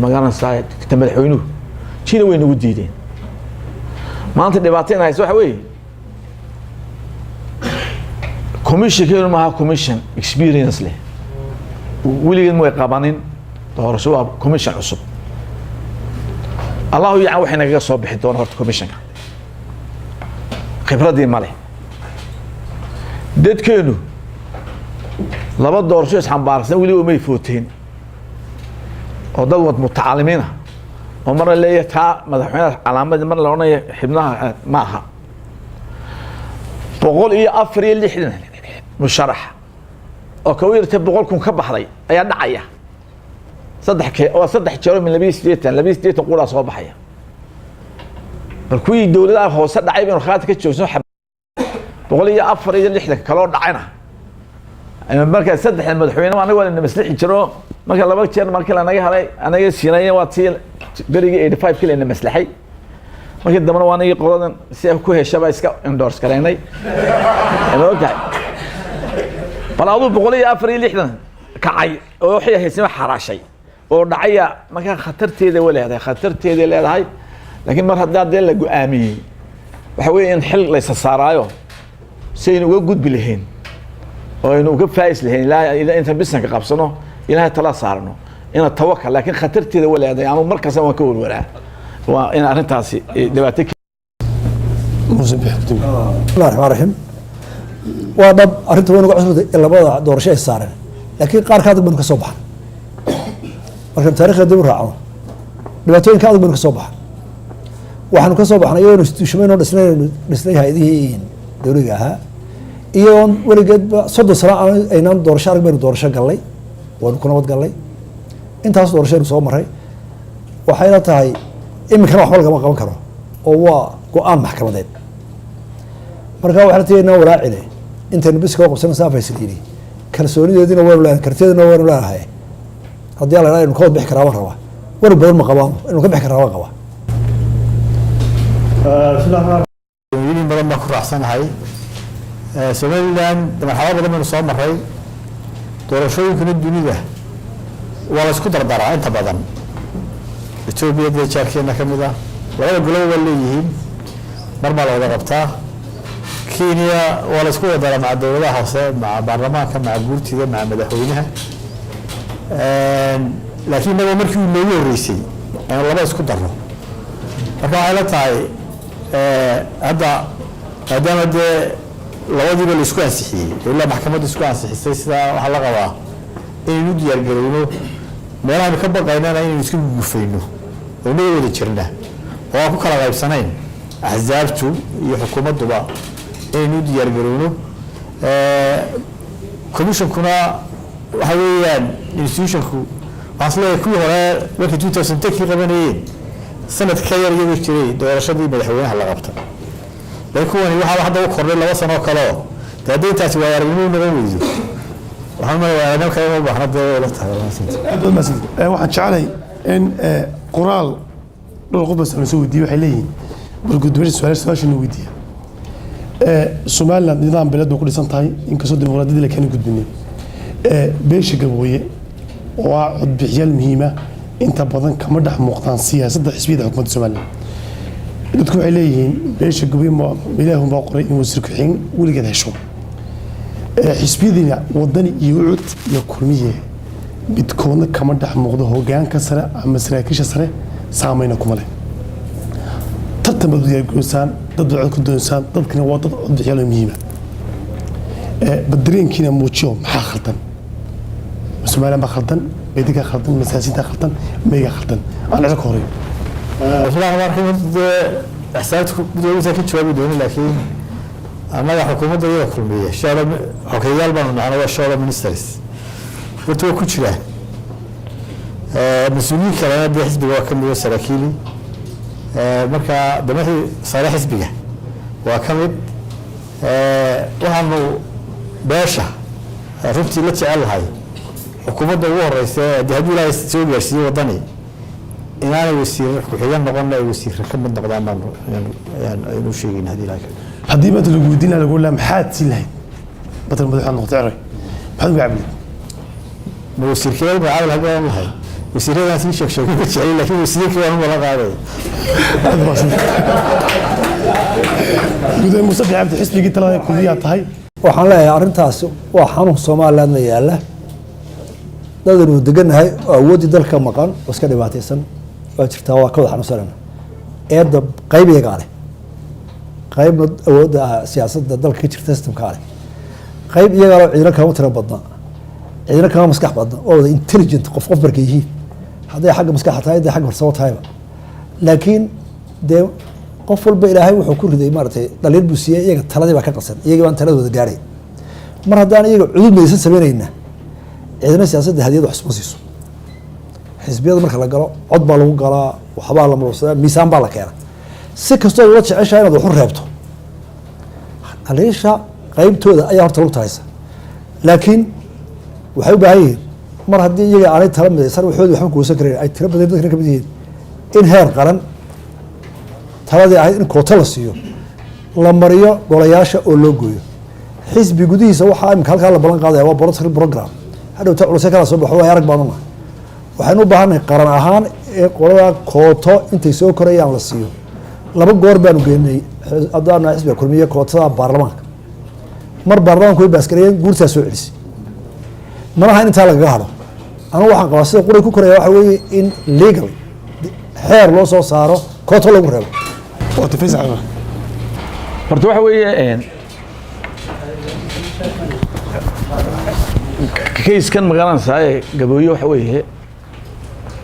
magaalada saayid madaxweynuhu China way nagu diideen maanta dhibaatada hayso waxa weeye commission maaha commission experience leh weligeed ma qabanin doorasho waa commission cusub الله يعاون وحنا جالس صوب حدون هرت كوميشن خبرتي ماله دد كانوا لبا دورشو اسحان بارسن ولي وما يفوتين oo dad wad mutacaalimiina oo mar leeyahay ta madaxweynaha calaamad mar la oranay xibnaha ma aha 164 musharax oo ka weertay 100 kun ka baxday ayaa dhacaya saddex jeer min 280 qura soo baxaya markii dawladda hoose dhacay inuu khaad ka joogso 164 kala dhacayna marka saddex madaxweyne anaga waa la maslixi jiro marka laba jeer markii la naga helay anaga siinayeen waa tii berigi 85 kile na maslaxay markii dambana waa anaga qoladan si ay ku heshaba iska endorse gareynay inoo tahay balaadu 164 kacay oo wixii haysan xaraashay oo dhacaya marka khatarteeda leedahay laakiin mar haddii dad la go'aamiyay waxa weeye in xil la saaraayo si inuu uga gudbi lahayn oo inuu ka faa'is lahayn ilaa inta bisanka qabsano ilaahay tala saarno ina tawakkal laakiin khatarteeda leedahay ama markaas waan ka walwalaa waa in arintaasi dhibaato الله الرحمن الرحيم وضب أرنت وين قعدت إلا بعض دور شيء صار لكن قار كاتب من كصبح مركب تاريخ الدور راعه دبتين كاتب من كصبح وحنا كصبح أنا يوم نستشمينه نسني هذه دوريها يوم ولقد صد صراع أينام دور شارك بين دور شاق قال لي ونكون وقت قال لي أنت هاس دور شيء صوم مرة وحيلتها هاي إما كانوا حوالك ما قام كانوا هو قام محكمة ده marka waxa teena waraacine inta biska qabsan saafaysidii kalsoonideedina waa laan karteedina waa laahay hadii la raayo kood bixi karaa raba war badan ma qabaan inuu ka bixi karaa qaba yini badan ma ku raacsanahay Somaliland marxalad badan soo maray doorashooyinka dunida waa la isku dardaraa inta badan Ethiopia iyo Turkiga kamid ah labada golob waa leeyihiin marba la wada qabtaa Kenya waa la isku wada mع dawladaha hoose mع baarlamaanka mع guurtida mع madaxweynaha laakiin naga markii uu loo horeysay aan laba isku daro marka ay la tahay hadda maadaama dee labadiiba la isku ansixiyey ilaa maxkamadda isku ansixisay sida waxa la qabaa inaynu diyaar garowno meelaha ka baqaynana inaynu isku gufayno oo noo wada jirna oo ku kala qaybsanayn axzaabtu iyo xukuumadduba inaynu diyaar garowno commissionkuna waxa weeyaan institutionku asla ku hore markii 2010 qabanayeen sanad ka yar iyagu jiray doorashadii madaxweynaha la qabtay laakiin waxa hadda u kordhay 2 sano kale taadintaasi waa aragnimo naga weydo waxaan ma waana ka u baahnaa la tahay waxaan jeclahay in qoraal dhul qof bas soo weydiiyay waxay leeyihiin bal gudbiyay su'aasha weydiiya Somaliland nidaam beled ku dhisan tahay in ka soo dimuqraadiyada la keenay gudbinay beesha gabooye waa codbixiyaal muhiim ah inta badan kama dhex muuqdaan siyaasadda xisbiyada xukuumadda Somaliland dadku waxay leeyihiin beesha gabooye ma ilaahu ma qoray in wasiir ku xigeen weligeed hesho xisbiyadina wadani iyo cud iyo kulmiye midkoodna kama dhex muuqdo hoggaanka sare ama saraakiisha sare saameyn kuma leh tartan diyaar goosaan dad cod ku doonsaan dadkina waa dad codbixiyaal muhiim ah badreenkiina muujiyo maxaa khaldan Somaliland ma khaldan beediga khaldan masaasiinta khaldan meega khaldan aan la koray Islaam markii ahsaabtu dawladda ka jawaabi doonay laakiin anaga xukuumadda iyo kulmiye shaqo xogeyaal baan nahay waa shaqo ministers wato ku jira mas'uuliyiin kale ee xisbiga waa kamid saraakiil marka damaxii sare xisbiga waa kamid waxaanu beesha runtii la jecelahay xukuumadda ugu horeysa ee hadii la soo gaarsiiyo wadani inaanay wasiir ku xigan noqon ay wasiir ka mid noqdaan aynu sheegin haddii maanta lagu weydiin lahaa lagu leeyahay maxaad si lahayd badal madaxa noqotay arag maxaad uga cabli ma wasiirkeen ma caawil haddaan lahay wasiirada si sheeg ma jecel laakiin wasiirka waa wala qaaday gudoomiye Muuse Cabdi xisbigii talada kulliya tahay waxaan leeyahay arintaas waa xanuun Soomaaliland la yaala dadanu deganahay awoodi dalka maqan oo iska dhibaataysan waa jirtaa waa ka wada xanuunsan eedda qaybiga leh qaybna awoodda siyaasadda dalka ka jirta systemka leh qayb iyaga oo ciidan kama tira badna ciidan kama maskax badna oo wada intelligent qof barkay yihiin haday xagga maskaxda tahay haday xagga farsamo tahay laakiin de qof walba ilaahay wuxuu ku riday maartay dhaliil buu siiyay iyaga taladii baa ka qasan iyaga baan taladooda gaaray mar haddaan iyaga cudud maysan sameynayna ciidana siyaasadda hadiyad wax isma siiso xisbiyada marka la galo cod baa lagu galaa waxbaa la marsadaa miisaan baa la keenaa si kastoo la jeceshahay inaad wax u reebto aleesha qaybtooda ayaa horta lagu taaysa laakiin waxay u baahan yihiin mar haddii iyaga aanay tala midaysan waxooda waxba kuusan karayn ay tiro badan dadkana ka mid yihiin in heer qaran taladii ahayd in koota la siiyo la mariyo golayaasha oo loo gooyo xisbi gudihiisa waxaa imika halkaa la ballan qaadaya waa political program hadhowta culusay kala soo baxdo waa arag baanu nahay waxaynu u baahannahay qaran ahaan ee qolada kooto intay soo korayaan la siiyo 2 goor baanu geynay haddaan xisbiga kulmiye kootada baarlamaanka mar baarlamaanku way baaskareeyeen guurtaa soo celisay malaha intaa lagaga hadho anu waxaan qabaa sida quray ku koraya waxa weeye in legal xeer loo soo saaro kooto lagu reebo horta waxa weeye kayskan magaranaysaa ee gabooye waxa weeye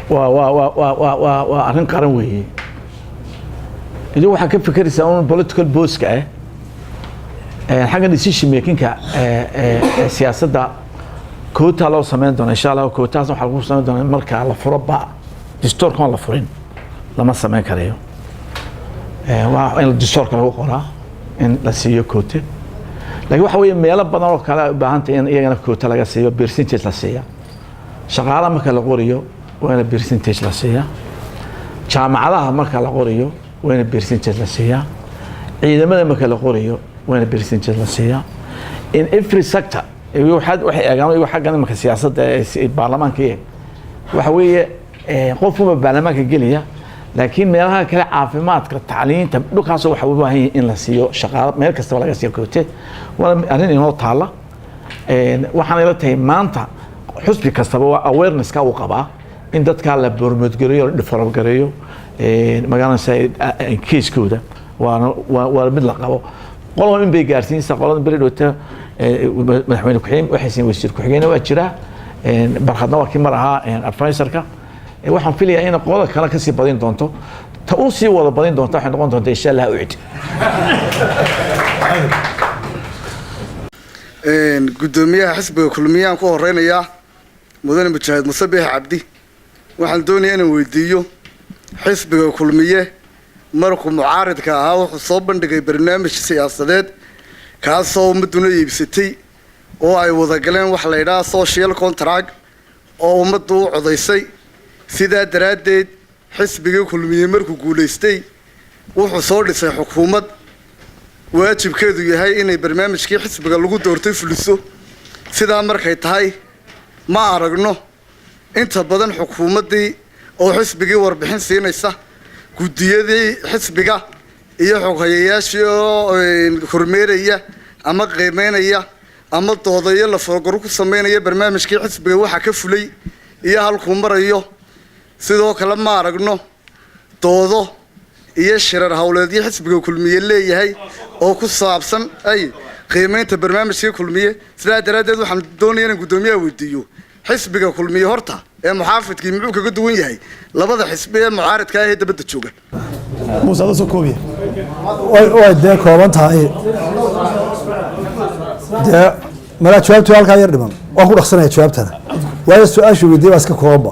waa arrin qaran weeye idin waxaa ka fikeraysaa un political booska xagga decision makingka siyaasadda koota loo sameyn doona insha allah kootaas waxaa lagu sameyn doona marka la furo ba distoorkan la furin lama sameyn karayo waa in distoorka lagu qoraa in la siiyo koote laakiin waxa weeye meelo badan oo kale u baahan tahay in iyagana koota laga siiyo percentage la siiya shaqaalaha marka la qoriyo waa in percentage la siiya jaamacadaha marka la qoriyo waa in percentage la siiya ciidamada marka la qoriyo waa in percentage la siiya in every sector waxay eegaan iyagu xaggan marka siyaasadda ee baarlamaanka waxa weeye qofuma baarlamaanka geliya laakiin meelaha kale caafimaadka tacliinta dhulkaasoo waxa u baahan yihiin in la siiyo shaqaale meel kastaba laga siiyo koote waa arrin inoo taalla waxaan ila tahay maanta xusbi kastaba waa awareness-ka uu qabaa in dadkaa la bormoodgareeyo la developgareeyo magaalanaysa keiskooda waa mid la qabo qolaba in bay gaarsiinaysaa qolada beri dhowta madaxweyne ku-xigeen waxay siin wasiir ku-xigeenna waa jiraa barkhadna waa kii mar ahaa advisorka waxaan filayaa in qolada kale kasii badin doonto ta uu sii wada badin doonta waxay noqon doonta insha allah ucid gudoomiyaha xisbiga kulmiyaan ku horeynayaa mudane mujaahid Muuse Biixi Cabdi waxaan doonayaa inaan weydiiyo xisbiga kulmiye markuu mucaaridka ahaa wuxuu soo bandhigay barnaamij siyaasadeed kaasoo ummaduna iibsatay oo ay wada galeen wax la yiraahdo social contract oo ummaddu u codaysay sidaa daraadeed xisbiga kulmiye markuu guuleystay wuxuu soo dhisay xukuumad waajibkeedu yahay inay barnaamijkii xisbiga lagu doortay fuliso sidaa markay tahay ma aragno inta badan xukuumaddii oo xisbigii warbixin siinaysa gudiyadii xisbiga iyo xoghayayaashii oo kormeeraya ama qiimeynaya ama doodaya la foogaro ku sameynaya barnaamijkii xisbiga waxa ka fulay iyo halkuu marayo sidoo kale ma aragno doodo iyo shirar hawleedyo xisbiga kulmiye leeyahay oo ku saabsan ay qiimeynta barnaamijkii kulmiye sidaa daraadeed waxaan doonayaa in gudoomiyaha weydiiyo xisbiga kulmiye horta ee muxaafidkii muxuu kaga duwan yahay labada xisbi ee mucaaridka ah ee dabadda jooga muuse adoo soo koobiya way dee kooban tahay dee malaa jawaabtu halkaa yar dhiman waan ku dhaqsanaya jawaabtana waayo su-aashu weydiiye baa iska koobanba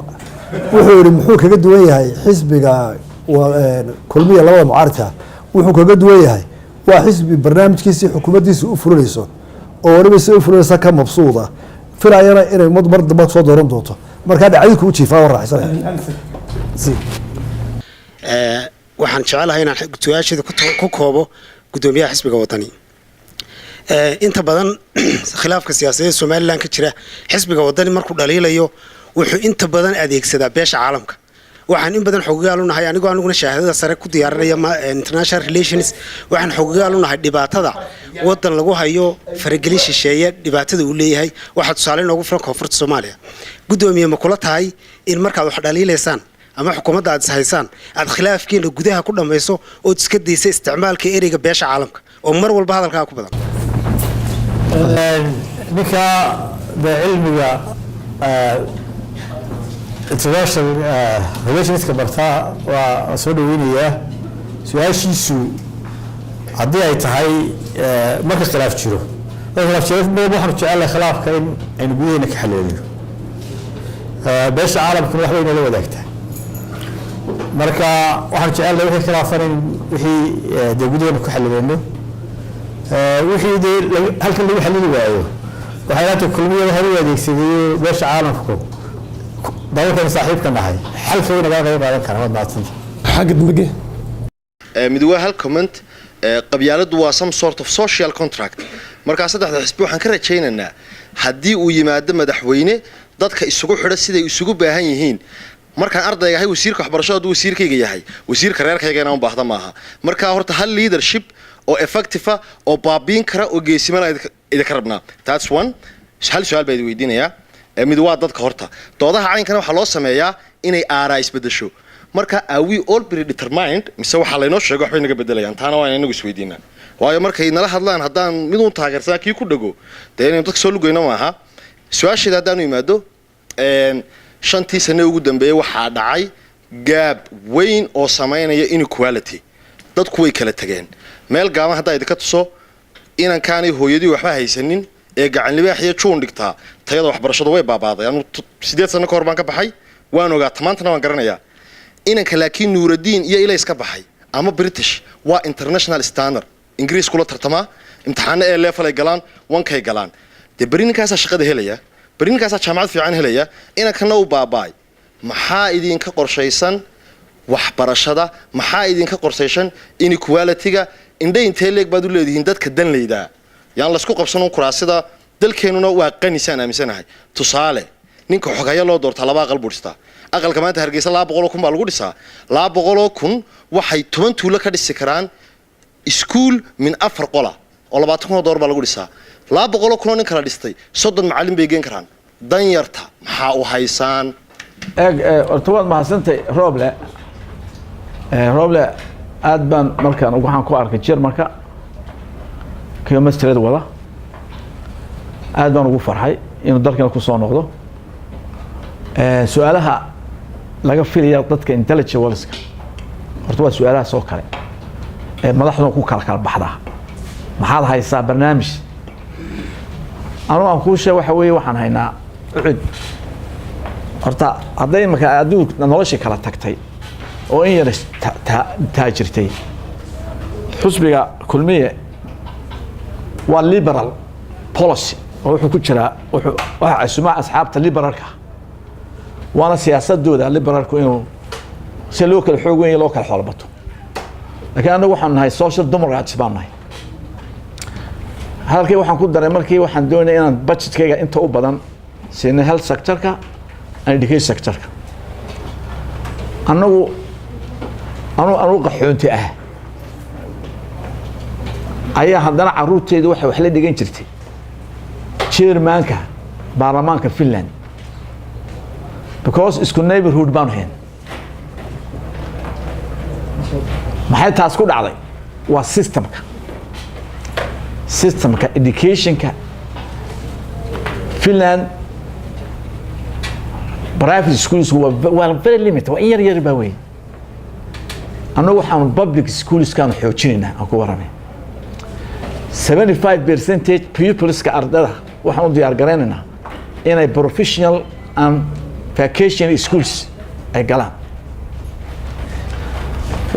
wuxuu yidhi muxuu kaga duwan yahay xisbiga kulmiya labada mucaaridka wuxuu kaga duwan yahay waa xisbi barnaamijkiisii xukuumaddiisa u fulinayso oo waliba si u fulinaysa ka mabsuuda filayana inay ummad mar dambe soo dooran doonto markaa dhacdii kuu jiifaa waa raaxsanaya waxaan jecelahay inaan su-aasheeda ku koobo gudoomiyaha xisbiga wadani inta badan khilaafka siyaasadeed somalilan ka jira xisbiga wadani markuu dhaliilayo wuxuu inta badan adeegsadaa beesha caalamka waxaan in badan xogayaal u nahay aniguna shahaadada sare ku diyaarinaya international relations waxaan xogayaal u nahay dhibaatada wadan lagu hayo faragelin shisheeye dhibaatada uu leeyahay waxa tusaale noogu filan koonfurta Soomaaliya gudoomiye ma kula tahay in markaad wax dhaliileysaan ama xukuumadda aad sahaysaan aad khilaafkiina gudaha ku dhamayso oo iska daysa isticmaalka ereyga beesha caalamka oo mar walba hadalka ku badan ninka cilmiga international relationska bartaa waa soo dhaweynayaa su-aashiisu haddii ay tahay marka khilaaf jiro waxaanu jecelahay khilaafka in aynu gudaheena ka xaleeliyo beesha caalamkuna waxbay nala wadaagtaa marka waxaan jecelahay wixii khilaafan in wixii dee gudaheena ku xalileeno wixii dee halkan lagu xalili waayo waxayna kulmiye hore u adeegsadeen beesha caalamku dawladda saaxiibka nahay xalka weyn laga qaadan karo wad maadsan xagga dambe mid waa hal comment qabyaaladu waa some sort of social contract marka saddexda xisbi waxaan ka rajaynaynaa haddii uu yimaado madaxweyne dadka isugu xidha siday isugu baahan yihiin markaan ardayga ahay wasiirka waxbarashada wasiirkayga yahay wasiirka reerkayga inaan u baahda maaha marka horta hal leadership oo effective oo baabiin kara oo geesimana idinka rabnaa that's one hal su'aal baan weydiinayaa mid waa dadka horta doodaha caynkana waxaa loo sameeyaa inay aaraa isbedesho marka are we all predetermined mise waxa laynoo sheego waxbay naga bedelayaan taana waa inagu isweydiinaa waayo markay nala hadlaan haddaan mid uun taageersanaa kii ku dhago dee inaynu dadka soo lugayno maaha su-aasheeda haddaanu yimaado 5 sano ugu dambeeyay waxaa dhacay gaab weyn oo sameynaya inequality dadku way kala tageen meel gaaban haddaa idinka tuso inankaanay hooyadii waxba haysanin ee gacan libaax iyo juun dhigtaa tayada waxbarashadu way baabaaday anu 8 sano ka hor baan ka baxay waan ogaa maantana waan garanayaa inanka laakiin nuuradiin iyo ilays ka baxay ama British waa international standard ingiriis kula tartama imtixaano ee level ay galaan wankay galaan de barininkaas shaqada helaya barininkaas jaamacad fiican helaya inankana uu baabaay maxaa idinka qorshaysan waxbarashada maxaa idinka qorshaysan inequality-ga indha intee leeg baad u leedihiin dadka danleyda yaan la isku qabsan kuraasida dalkeenuna waa qanisaan aaminsanahay tusaale ninka xogaya loo doortaa 2 aqal buurista aqalka maanta Hargeysa 200,000 baa lagu dhisaa 200,000 waxay 10 tuulo ka dhisi karaan iskuul min 4 qola oo 20,000 baa lagu dhisaa 200,000 nin kala dhistay 30 macallin bay geen karaan danyarta maxaa u haysaan ortobad mahasantay Roble aad baan markaan waxaan ku arkay Jarmalka kilometerada wada aad baan ugu farxay inuu dalkan ku soo noqdo su'aalaha laga filayo dadka intelligence walska horta waa su'aalaha soo kale madaxdu ku kala baxda maxaad haysaa barnaamij aan ku sheegay waxa weeye waxaan haynaa cid horta haday marka adduunka nolosha kala tagtay oo in yar taajirtay xusbiga kulmiye waa liberal policy oo wuxuu ku jira waxa asuma asxaabta liberalka وانا سياسات دودا ليبرالكو انه سي لو كل خوغ وين لو كل خولبتو لكن انا waxaan nahay social democrats baan nahay halkii waxaan ku daray markii waxaan doonay inaan budgetkayga inta u badan sina health sector-ka and education sector-ka anagu qaxoonti ah ayaa haddana caruurteedu waxay wax la dhigan jirtay chairmanka baarlamaanka Finland because isku neighborhood baan hayn maxay taas ku dhacday waa systemka educationka Finland private schools were very limited waa in yar baa weyn anagu waxaan public schools kan xoojinayna aan ku waranay 75% pupilska ardada waxaan u diyaar gareynaynaa inay professional and vacation schools ay galaan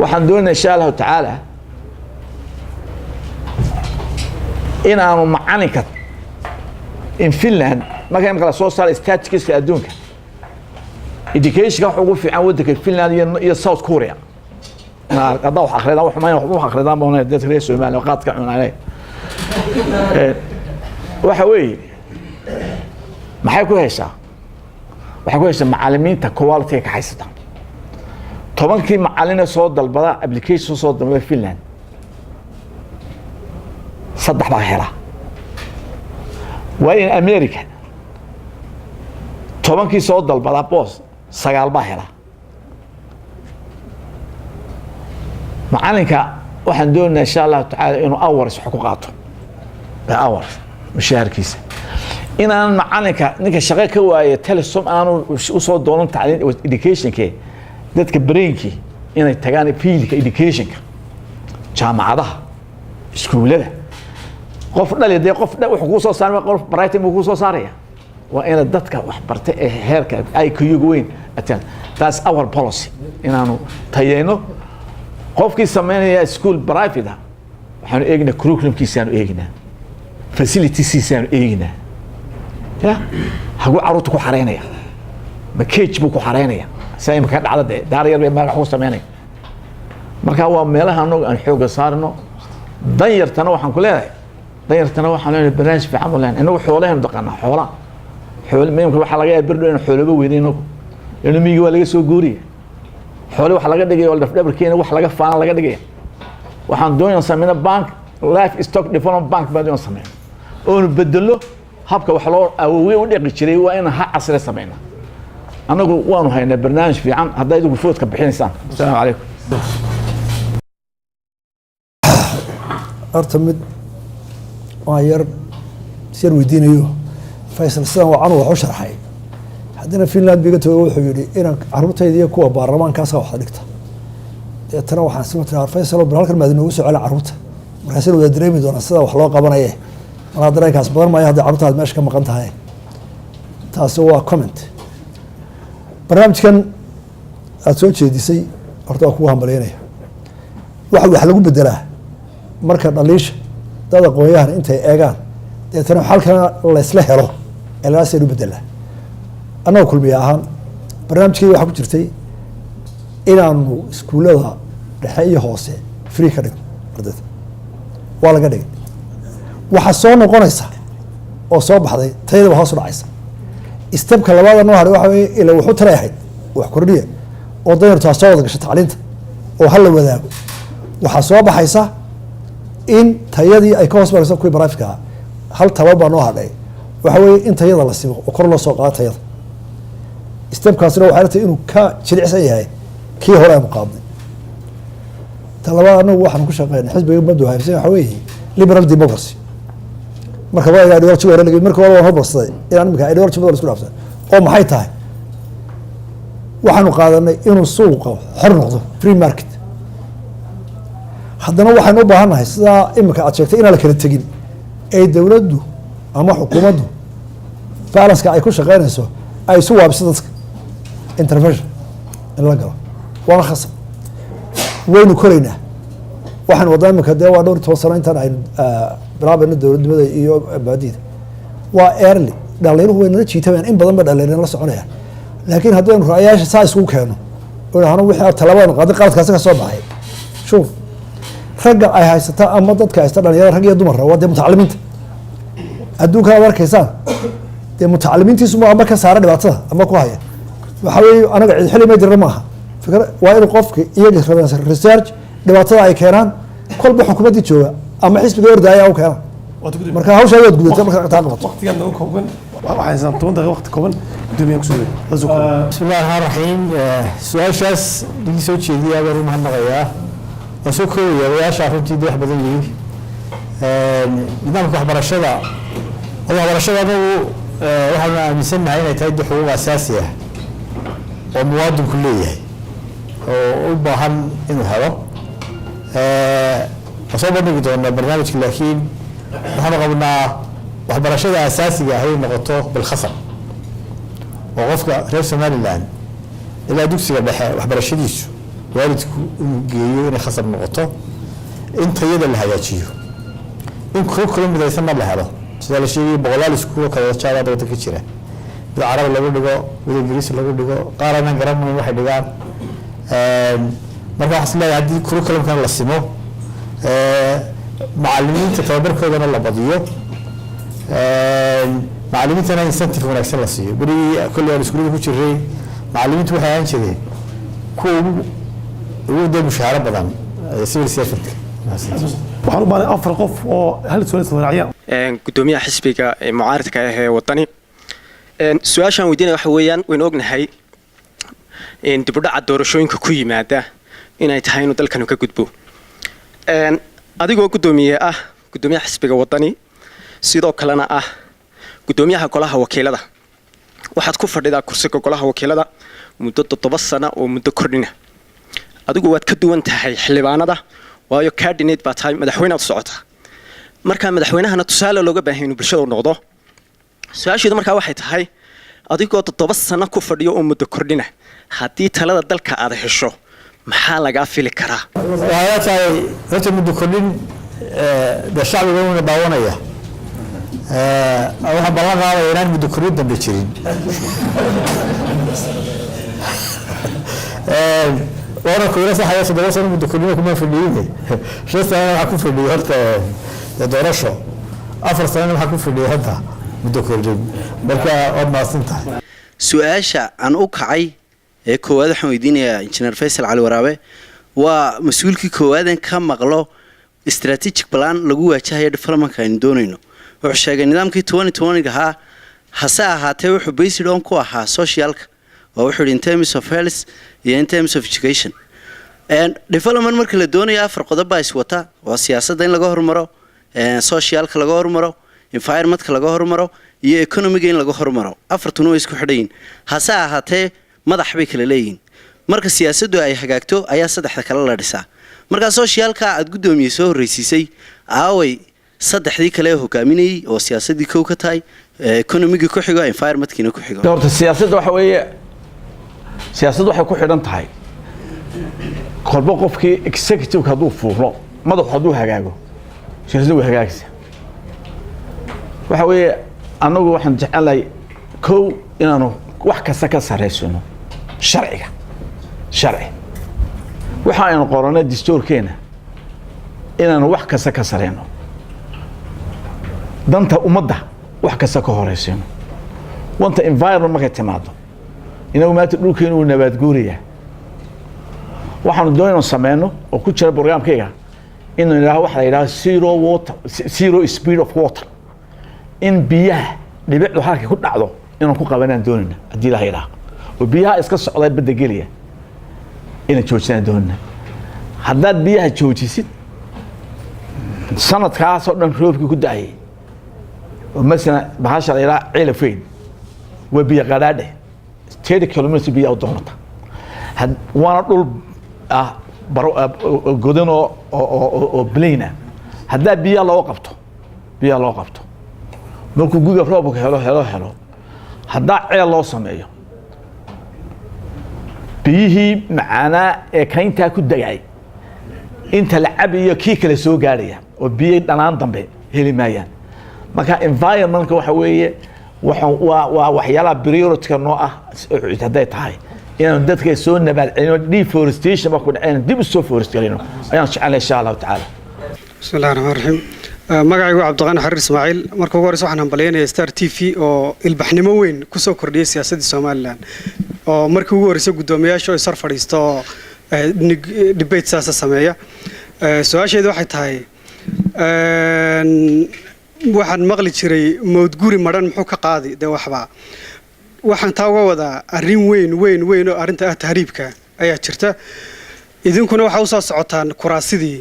waxaan doonayaa insha Allah taala in aanu macalinka in Finland markaan kala soo saaray statistics adduunka education waxa ugu fiican wadanka Finland iyo South Korea هذا واحد أخرين أو حماية واحد أخرين ده بونه ده تريس وما له قات كعون عليه وحوي ما حيكون هيسا وحكوا هيسا معلمين تكواليتي كحيستا طبعا كي معلنا صوت البضاء أبليكيشن صوت في فنلند صدح باهرة وين أمريكا طبعا كي صوت البضاء بوس سجال باهرة معلنك waxaan doonaa insha Allah taala inuu hours xuquuqaato hours mushaharkiisa inaan macalinka ninka shaqo ka waayo telesom aanu u soo doonan tacliin educationka dadka brainki inay tagaan fiilka educationka jaamacadaha iskuulada qof dhaliday qof wuxuu ku soo saaray qof brighton uu ku soo saaraya waa in dadka wax bartay ee heerka ay ku weyn ataan that's our policy inaanu tayeyno qofkii sameynaya school private waxaan eegnaa curriculumkiisa aan eegnaa facilitiesiisa aan eegnaa ya hagu caruurta ku xareynaya ma cage buu ku xareynaya saa imika dhacda daar yar bay magac ku sameynaya marka waa meelaha anagu aan xooga saarno dan yartana waxaan ku leeyahay dan yartana waxaan leeyahay barnaamij fiican u leeyahay inagu xoolahan dhaqana xoolo meemka waxa laga yaabaa inaan xoolaba weydino inuu miyiga waa laga soo guuriyo xoolo waxa laga dhigay oo dhabarkeena wax laga faan laga dhigay waxaan doonayaa sameeyna bank life stock development bank baa doon sameeyna oo bedelo habka wax loo awoowe u dhaqi jiray waa in ha casri sameeyna anagu waanu haynaa barnaamij fiican hadday idu foodka bixinaysaan assalaamu calaykum horta mid waa yar sir weydiinayo faysal sidan wacan wax u sharxay haddana Finland biga tago wuxuu yiri inaan carruurtayda iyo kuwa baarlamaankaas wax dhigta deetana waxaan simataa faysal oo halkan maadin ugu soo celi carruurta markaas wada dareemi doona sida wax loo qabanayo mana dareenkaas badan ma yahay carruurtaad meesha ka maqan tahay taasi waa comment barnaamijkan aad soo jeedisay horta ku hambalyeynaya wax lagu bedelaa marka dhaliisha dad aqoonyahan intay eegaan deetana halkan la isla helo ilaa si uu bedelaa anoo kulmiye ahaan barnaamijkii waxa ku jirtay inaanu iskuulada dhexe iyo hoose free ka dhigno ardayda waa laga dhigay waxa soo noqonaysa oo soo baxday tayada hoos u dhacaysa stepka labaad noo haray waxa weeye ila wuxuu tareehay wax kordhiya oo dayartu soo wada gashay tacliinta oo hal la wadaago waxa soo baxaysa in tayadii ay ka hoos marayso kuwii barafka hal tababa noo hadhay waxa weeye in tayada la simo oo kor loo soo qaado tayada stepkaasina waxay rabtay inuu ka jilicsan yahay kii hore aan qaadnay talabaad anagu waxaan ku shaqeynay xisbiga baddu haysan waxa weeye liberal democracy marka waa ideology hore laga marka waa hormarsaday inaan imika ideology badan isku dhaafsan oo maxay tahay waxaanu qaadanay inuu suuqa xor noqdo free market haddana waxaan u baahanahay sidaa imika aad sheegtay inaan la kala tegin ee dowladdu ama xukuumaddu balanceka ay ku shaqeynayso ay isu waabiso dadka intervention in la galo waana khasab waynu koraynaa waxaan wadaa imika dee waa dhowr 10 sano intaan aynu bilaabayno dowladnimada iyo baadida waa early dhalinyaradu way nala jiitabeen in badan ba dhalinyarada la soconayaan laakiin haddaynu ra'ayaasha saa isugu keeno oo hana wixii talabadan qaaday qaladkaas ka soo baxay shuf ragga ay haysata ama dadka haysta dhalinyarada rag iyo dumar waa dee mutacalimiinta adduunka aad arkaysaan dee mutacalimiintiisu ma ka saara dhibaatada ama ku haya waxa weeye anaga cid xili ma jirna maaha fikir waa inuu qofka iyaga rabaan research dhibaatada ay keenaan kolba xukuumadii jooga ama xisbiga ordaya u keenaan marka hawsha ay gudatay marka taa qabato waqtigan nagu kooban waxaan 10 daqiiqo waqti kooban gudoomiyaha kusoo bismillaahi raxiim su'aashaas dhigi soo jeediyay baan ma naqayaa oo soo kooyay wayaasha runtii wax badan yihiin nidaamka waxbarashada waxaan aaminsanahay inay tahay xuquuq asaasi ah oo muwaadinku leeyahay oo u baahan inuu helo soo bandhigi doonaa barnaamijka laakiin waxaanu qabnaa waxbarashada asaasiga ah ay noqoto bilkhasab oo qofka reer Somaliland ilaa dugsiga dhexe waxbarashadiisu waalidku inuu geeyo inay khasab noqoto in tayada la hagaajiyo in curriculum midaysan la helo sida la sheegay boqolaal iskuul kala jaamacad waddanka jira mid carabi lagu dhigo mid ingiriisi lagu dhigo qaarana garanayaan waxay dhigaan marka waxaa leeyahay haddii curriculumkan la simo macallimiinta tababarkoodana la badiyo macallimiintana incentive wanaagsan la siiyo berigii kolley aan iskuulada ku jiray macallimiintu waxay ahaan jireen kuwa ugu dee mushaaharo badan civil servant waxaan u baahnay 4 qof oo hal su'aal raaciyaan gudoomiyaha xisbiga mucaaradka ah ee wadani su'aashan weydiinaya waxa weeyaan waynu ognahay in dib u dhaca doorashooyinka ku yimaada inay tahay inuu dalkan ka gudbo adigoo gudoomiyaha xisbiga wadani sidoo kalena ah gudoomiyaha golaha wakiilada waxaad ku fadhidaa kursiga golaha wakiilada muddo 7 sano oo muddo kordhina adigu waad ka duwan tahay xildhibaanada waayo candidate baa tahay madaxweynaha socota marka madaxweynahana tusaale looga baahan inuu bulshada u noqdo su'aasheedu markaa waxay tahay adigoo 7 sano ku fadhiyo oo muddo kordhina haddii talada dalka aad hesho maxaa laga fili karaa waxay tahay horta muddo kordhin shacbiga uu daawanaya waxaan ballan qaadaya inaan muddo korin dambe jirin waana kuyla saxaya 7 sano muddo korin kuma fadhiyay 5 sano waxa ku fadhiyay horta doorasho 4 sano waxa ku fadhiyay hadda muddo korin marka oo maasinta su-aasha aan u kacay ee koowaad waxaan weydiinayaa injineer Faysal Cali Waraabe waa mas'uulkii koowaad ka maqlo strategic plan lagu waajahayo development-ka aynu doonayno wuxuu sheegay nidaamkii 2020 ahaa hase ahaatee wuxuu based on ku ahaa socialka oo wuxuu in terms of health iyo in terms of education and development marka la doonayo afar qodob baa iswata waa siyaasadda in laga hormaro socialka laga hormaro environmentka laga hormaro iyo economiga in laga hormaro afartuna way isku xidhayin hase ahaatee madax bay kala leeyihiin marka siyaasaddu ay hagaagto ayaa saddexda kale la dhisaa marka socialka aad gudoomiye soo horeysiisay aaway saddexdii kale hogaaminayay oo siyaasadii kow ka tahay economiga ku xigo environmentkina ku xigo horta siyaasadda waxa weeye siyaasaddu waxay ku xidhan tahay kolba qofkii executive hadduu fuulo madaxu hadduu hagaago siyaasaddu way hagaagaysaa waxa weeye annagu waxaan jecelahay kow inaanu wax kasta ka sareysano sharciga waxa aynu qoranay dastuurkeena inaanu wax kasta ka sareyno danta ummadda wax kasta ka horeysano wanta environment markay timaado inagu maanta dhulkeenu uu nabaad guurayaa waxaanu doonayno sameyno oo ku jira barnaamijkayga inuu yidhaaho waxa la yidhaaho zero speed of water in biyaha dhibicdu halkay ku dhacdo inaan ku qabanaan doonayna haddii la yidhaaho oo biyaha iska socday badda geliya inaan joojinaan doonayna haddaad biyaha joojisid sanadkaas oo dhan roobkii ku da'ayay oo masalan bahasha la yidhaha ciilafeyn waa biyo qadhaadhe 30 kilometers biyo u doonata waana dhul godan oo bleyna haddaa biyaha loo qabto markuu guga roobka helo haddaa ceel loo sameeyo biyihii macaanaa ee kayntaa ku dagay inta la cabayo kii kale soo gaaraya oo biyo dhanaan dambe heli maayaan marka environmentka waxa weeye waa waxyaalaha priority-ka noo ah hadday tahay inaan dadka soo nabaad celino deforestation ba ku dhaceen dib u soo forest galino ayaan jecelahay insha Allah taala bismillaahir rahmaanir rahiim magacaygu Cabdiqani Xariir Ismaaciil marka ugu horeysa waxaan hambaleynayaa Star TV oo ilbaxnimo weyn ku soo kordhiyay siyaasadda Soomaaliland oo markii ugu horeysa gudoomiyaasha ay sar fadhiisto debate saasa sameeya su'aasheedu waxay tahay waxaan maqli jiray moodguri maran muxuu ka qaadi de waxaan taa uga wadaa arrin weyn oo arrinta tahriibka ayaa jirta idinkuna waxa u soo socotaan kuraasidii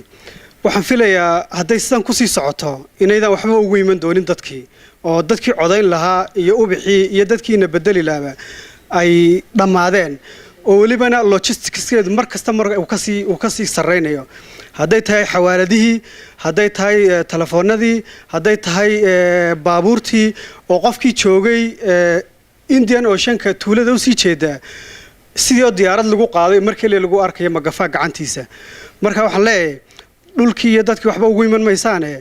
waxaan filayaa hadday sidan ku sii socoto inaydan waxba ugu iman doonin dadkii oo dadkii codayn lahaa iyo ubixii iyo dadkiina bedeli lahaa ay dhammaadeen oo welibana logisticskeedu mar kasta uu ka sii sarreynayo hadday tahay xawaaladihii hadday tahay telefoonadii hadday tahay baabuurtii oo qofkii joogay Indian Oceanka tuulada u sii jeeda sidoo diyaarad lagu qaaday markii lagu arkayo magafaa gacantiisa marka waxaan leeyahay dhulkii iyo dadkii waxba ugu iman maysaane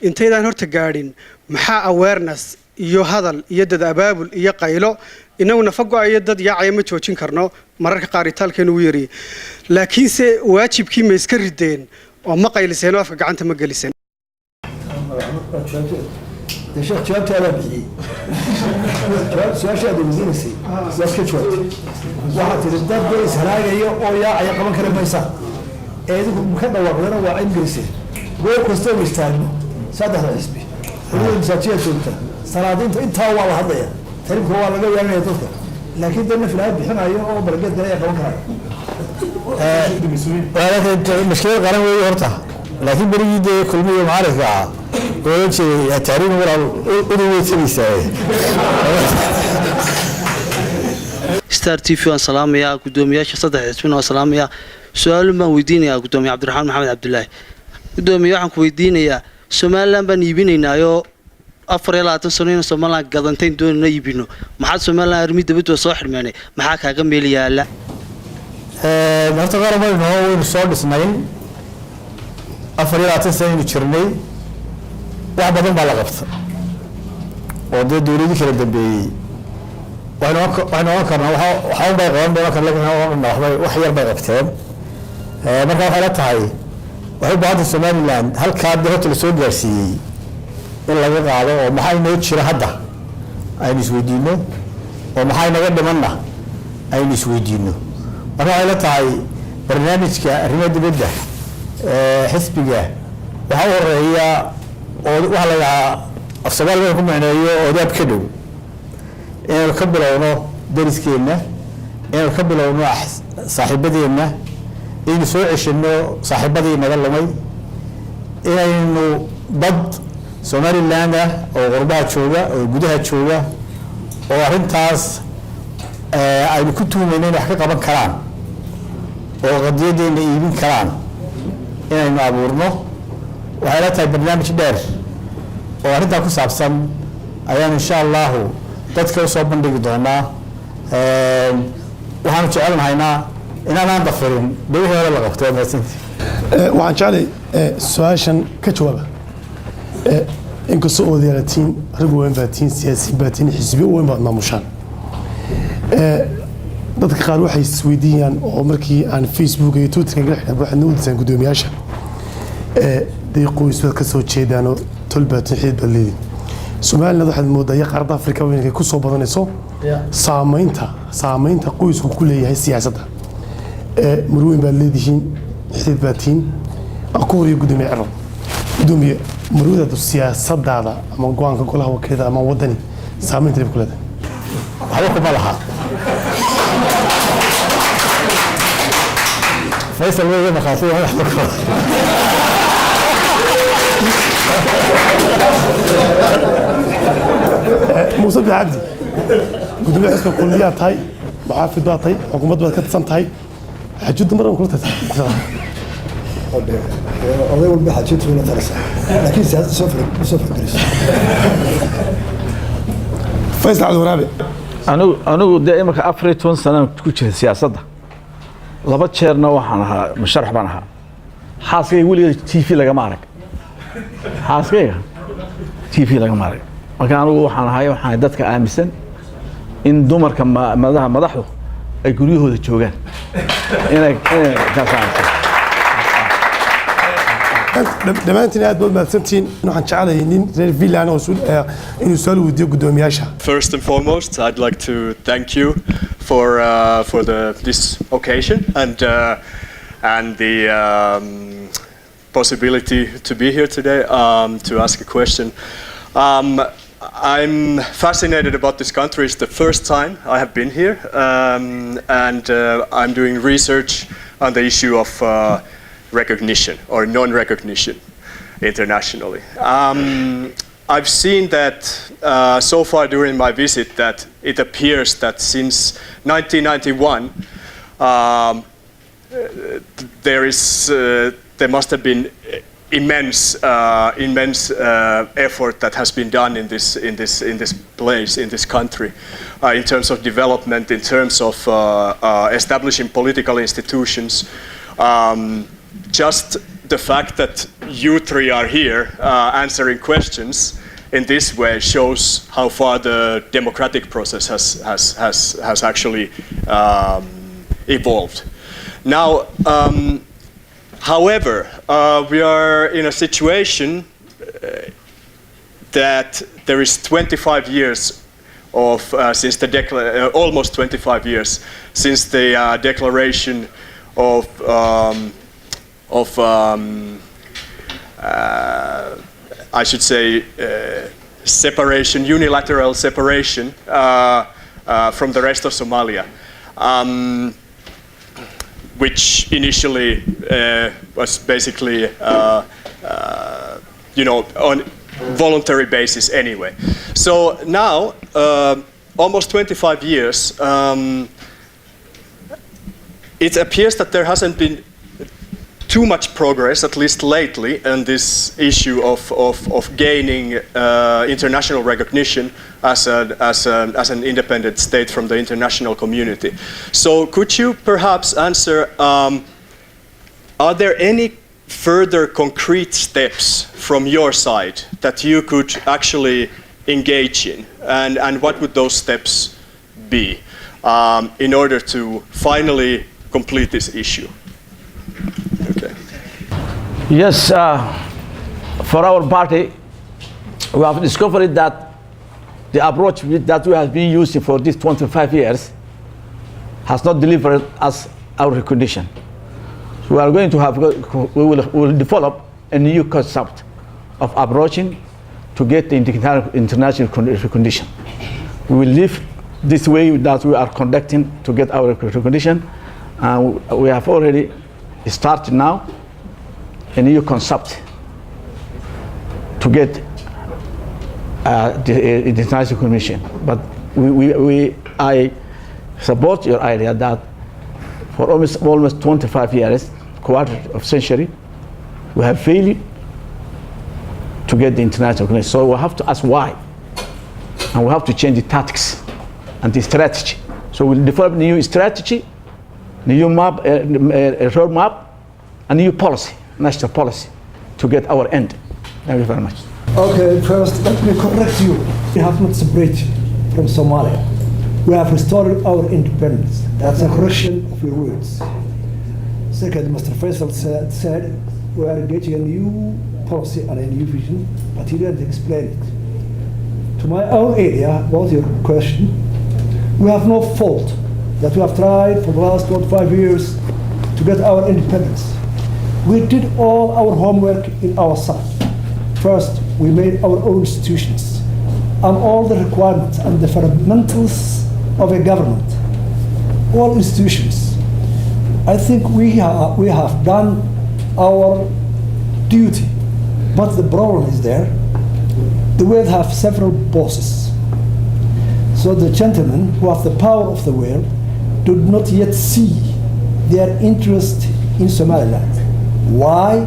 intaydaan horta gaadhin maxaa awareness iyo hadal iyo dad abaabul iyo qaylo inagu nafago ay dad yaacay ma joojin karno mararka qaar itaalkeenu u yiri laakiin se waajibkii ma iska rideen oo ma qayliseen afka gacanta ma galiseen الشيخ جوابت هذا بحي سؤال شيء هذا وزينسي بس كجواب واحد الدب بيس هلاقي أو يا عيا قبل كلام ميسان إذا مكنا وقلنا وإنجليزي وين كستوم يستعمل سادة الحسبي ولو مساتية تلتا سنادين أنت هو والله هذا يا تعرف هو والله جاي يعني تلتا لكن ده في العاب بحنا أيام أو برجع ده يا قبل كلام ولكن مشكلة قرن ويا هرتا لكن بريد كل مية معرفة ويمشي تعرين ولا أدوية سويسة ستار تي في السلام يا قدوم يا شخص حسبنا والسلام يا سؤال ما ويدين يا قدوم يا عبد الرحمن محمد عبد الله قدوم يا حنك ويدين يا سومالان بن يبيننا يو أفريلا تنسونين سومالان قدنتين دون نيبينو ما حد سومالان أرمي دبت وصاحر ماني ما حد كاجم بيليا لا نفتكر ما إنه هو الصاد سنين أفريلا تنسونين يشرني wax badan baa la qabtay oo dee dowladii kala dambeeyey waxaynu oran karnaa waxaa unbay qaban doona kan wax yar bay qabteen marka waxay la tahay waxay u baahantay somaliland halkaa dee horta lasoo gaarsiiyey in laga qaado oo maxaa inoo jira hadda aynu isweydiino oo maxaa inaga dhimanna aynu isweydiino marka waxay la tahay barnaamijka arrimaha dibadda xisbiga waxaa u horeeya oo waxa la yidhahaa af soomaaliga ku macneeyo odaab ka dhow inaynu ka bilowno dariskeenna inaynu ka bilowno saaxiibadeenna inaynu soo ceshino saaxiibadii naga lumay inaynu bad somaliland ah oo qurbaha jooga oo gudaha jooga oo arrintaas aynu ku tuumayno inay wax ka qaban karaan oo qadiyadeenna iibin karaan inaynu abuurno waxay la tahay barnaamij dheer oo arrintaa ku saabsan ayaan insha allahu dadka usoo bandhigi doonaa waxaanu jecelnahaynaa inaanaan dafirin dhawihii hore la qabto waxaan jeclay su-aashan ka jawaaba inkastoo odayaalatiin rag weyn baatiin siyaasiyiin baatiin xisbiyo weyn baad maamushaan dadka qaar waxay isweydiiyaan oo markii aan facebook iyo twitterka gala xidhan waxaad noodisaan guddoomiyaasha day qoys baad ka soo jeedaanoo tol baatiin xidid baad leediin somaliland waxaad moodaa iyo qaaradda afrika inay ku soo badanayso saamaynta qoysku ku leeyahay siyaasadda marweyn baad leedihiin xidid baatiin aan ku horiyo guddoomiye ciro guddoomiye marwadaadu siyaasadaada ama go-aanka golaha wakiilada ama wadani saamaynta dhib ku leedahay waxba kuma laha faysal wey markaasi waxba kuma muuse bin cabdi gudoomiye xisbiga kulmiyaad tahay muxaafid baad tahay xukuumad baad ka tirsan tahay xajudda mar kula tahay oday walba xajintu la tarasa laakiin siyaasada soo fargeliso faysal cali waraabe anigu dee imika 14 sano ku jira siyaasadda laba jeerna waxaan ahaa musharax baan ahaa xaaskayga weligeed TV lagama arag xaaskayga TV lagama arag marka anigu waxaan dadka aaminsan in dumarka madaxdu ay guryahooda joogaan inay ka saarto dhammaantiin aad baad mahadsantihiin waxaan jecelahay nin reer villan oo inuu su'aal weydiiyo guddoomiyaasha. First and foremost, I'd like to thank you for this occasion and the possibility to be here today to ask a question. I'm fascinated about this country. It's the first time I have been here, and I'm doing research on the issue of recognition or non-recognition internationally. I've seen that so far during my visit that it appears that since 1991 there must have been immense effort that has been done in this place, in this country, in terms of development, in terms of establishing political institutions. Just the fact that you three are here answering questions in this way shows how far the democratic process has actually evolved. Now, however, we are in a situation that there is 25 years of since the almost 25 years since the declaration of I should say separation, unilateral separation from the rest of Somalia, which initially was basically on voluntary basis anyway. So now, almost 25 years, it appears that there hasn't been too much progress, at least lately, in this issue of gaining international recognition as an independent state from the international community. So could you perhaps answer, are there any further concrete steps from your side that you could actually engage in, and what would those steps be in order to finally complete this issue? Okay. Yes, for our party, we have discovered that the approach that we have been using for these 25 years has not delivered us our recognition. So we are going to have, we will develop a new concept of approaching to get the international recognition. We will live this way that we are conducting to get our recognition, and we have already started now a new concept to get the international recognition. But I support your idea that for almost 25 years, quarter of century, we have failed to get the international recognition. So we have to ask why, and we have to change the tactics and the strategy. So we'll develop a new strategy, new map, a roadmap, a new policy, national policy, to get our end. Thank you very much. Okay, first let me correct you. We have not separated from Somalia. We have restored our independence. That's a correction of your words. Second, Mr. Faisal said we are engaging a new policy and a new vision, but he didn't explain it. To my own area, what was your question? We have no fault that we have tried for the last 25 years to get our independence. We did all our homework in our side. First, we made our own institutions and all the requirements and the fundamentals of a government, all institutions. I think we have done our duty, but the problem is there. The world have several bosses. So the gentlemen who have the power of the world do not yet see their interest in Somaliland. Why?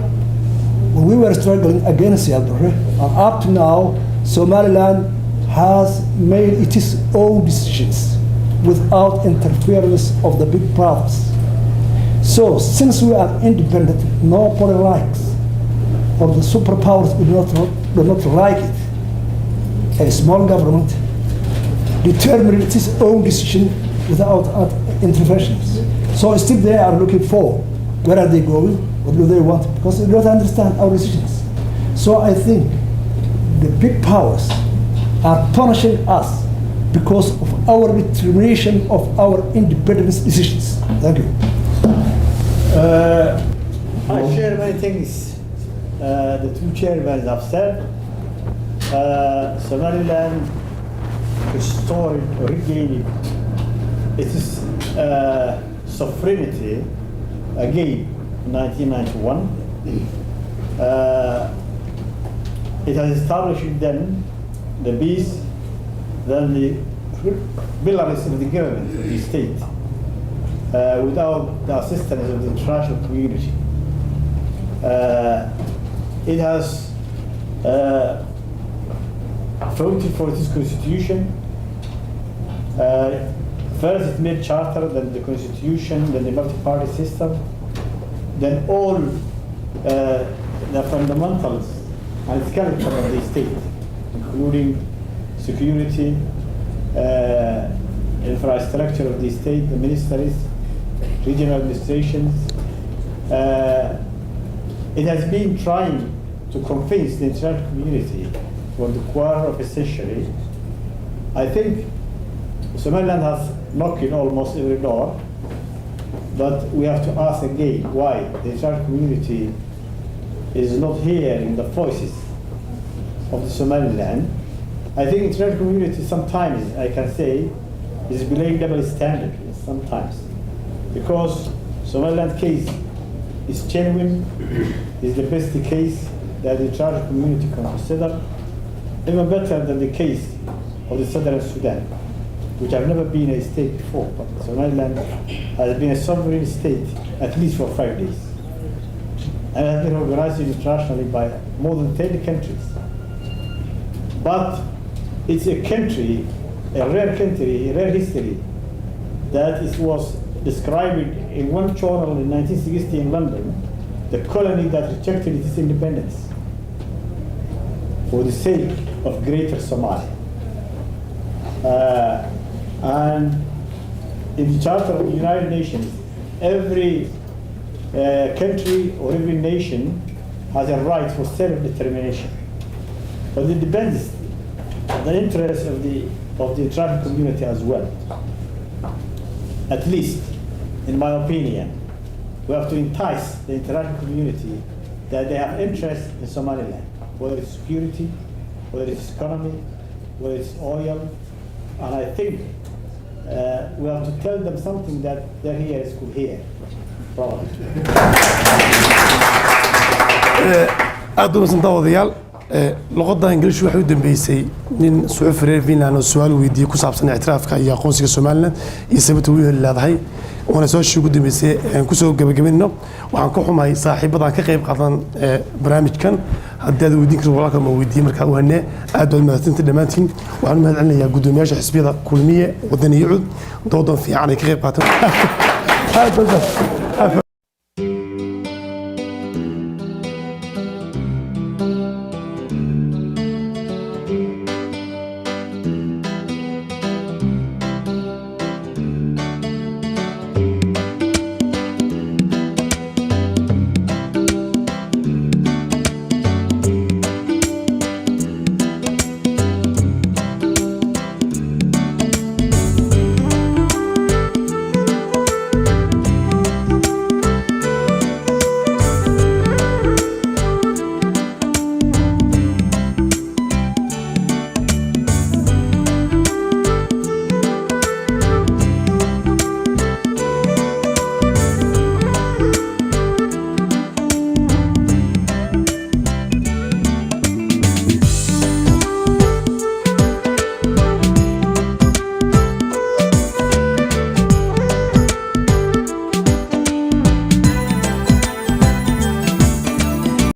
When we were struggling against Yalbare, and up to now, Somaliland has made its own decisions without interference of the big brothers. So, since we are independent, nobody likes, or the superpowers do not like it. A small government determines its own decision without interventions. So still they are looking for where are they going, what do they want, because they don't understand our decisions. So I think the big powers are punishing us because of our determination of our independence decisions. Thank you. I share many things the two chairmen have said. Somaliland restored or regained its sovereignty again in 1991. It has established then the peace, then the pillars of the government of the state without the assistance of the international community. It has voted for its constitution. First it made charter, then the constitution, then the multi-party system, then all the fundamentals and skeleton of the state, including security, infrastructure of the state, the ministries, regional administrations. It has been trying to convince the international community for the quarter of a century. I think Somaliland has knocked in almost every door, but we have to ask again why the international community is not hearing the voices of the Somaliland. I think international community sometimes, I can say, is belaying double standard sometimes, because Somaliland case is genuine, is the best case that the international community can consider, even better than the case of the Southern Sudan, which have never been a state before, but Somaliland has been a sovereign state at least for 5 days, and has been organized internationally by more than 30 countries. But it's a country, a rare country, a rare history, that was described in one journal in 1960 in London, the colony that rejected its independence. for the sake of Greater Somalia. And in the Charter of the United Nations, every country or every nation has a right for self-determination. But it depends on the interests of the international community as well. At least, in my opinion, we have to entice the international community that they have interest in Somaliland, whether it's security, whether it's economy, whether it's oil. And I think we have to tell them something that their ears could hear. Probably. aad u masantaa wadayaal luqadda ingiliish waxay u dambeysay nin suxufi reer Finland oo su'aal weydiiyay ku saabsan ictiraafka iyo aqoonsiga Somaliland iyo sababta uu leedahay waana soo ugu dambeysay aan ku soo gabagabino waxaan ku xumahay saaxiibadan ka qayb qaadan barnaamijkan haddii aad weydiin karto walaalka ma weydiiyay markaa uu hanee aad baad mahadsantahay dhamaantiin waxaan mahadcelinayaa gudoomiyaasha xisbiyada kulmiye wadani iyo cud doodan fiican ay ka qayb qaataan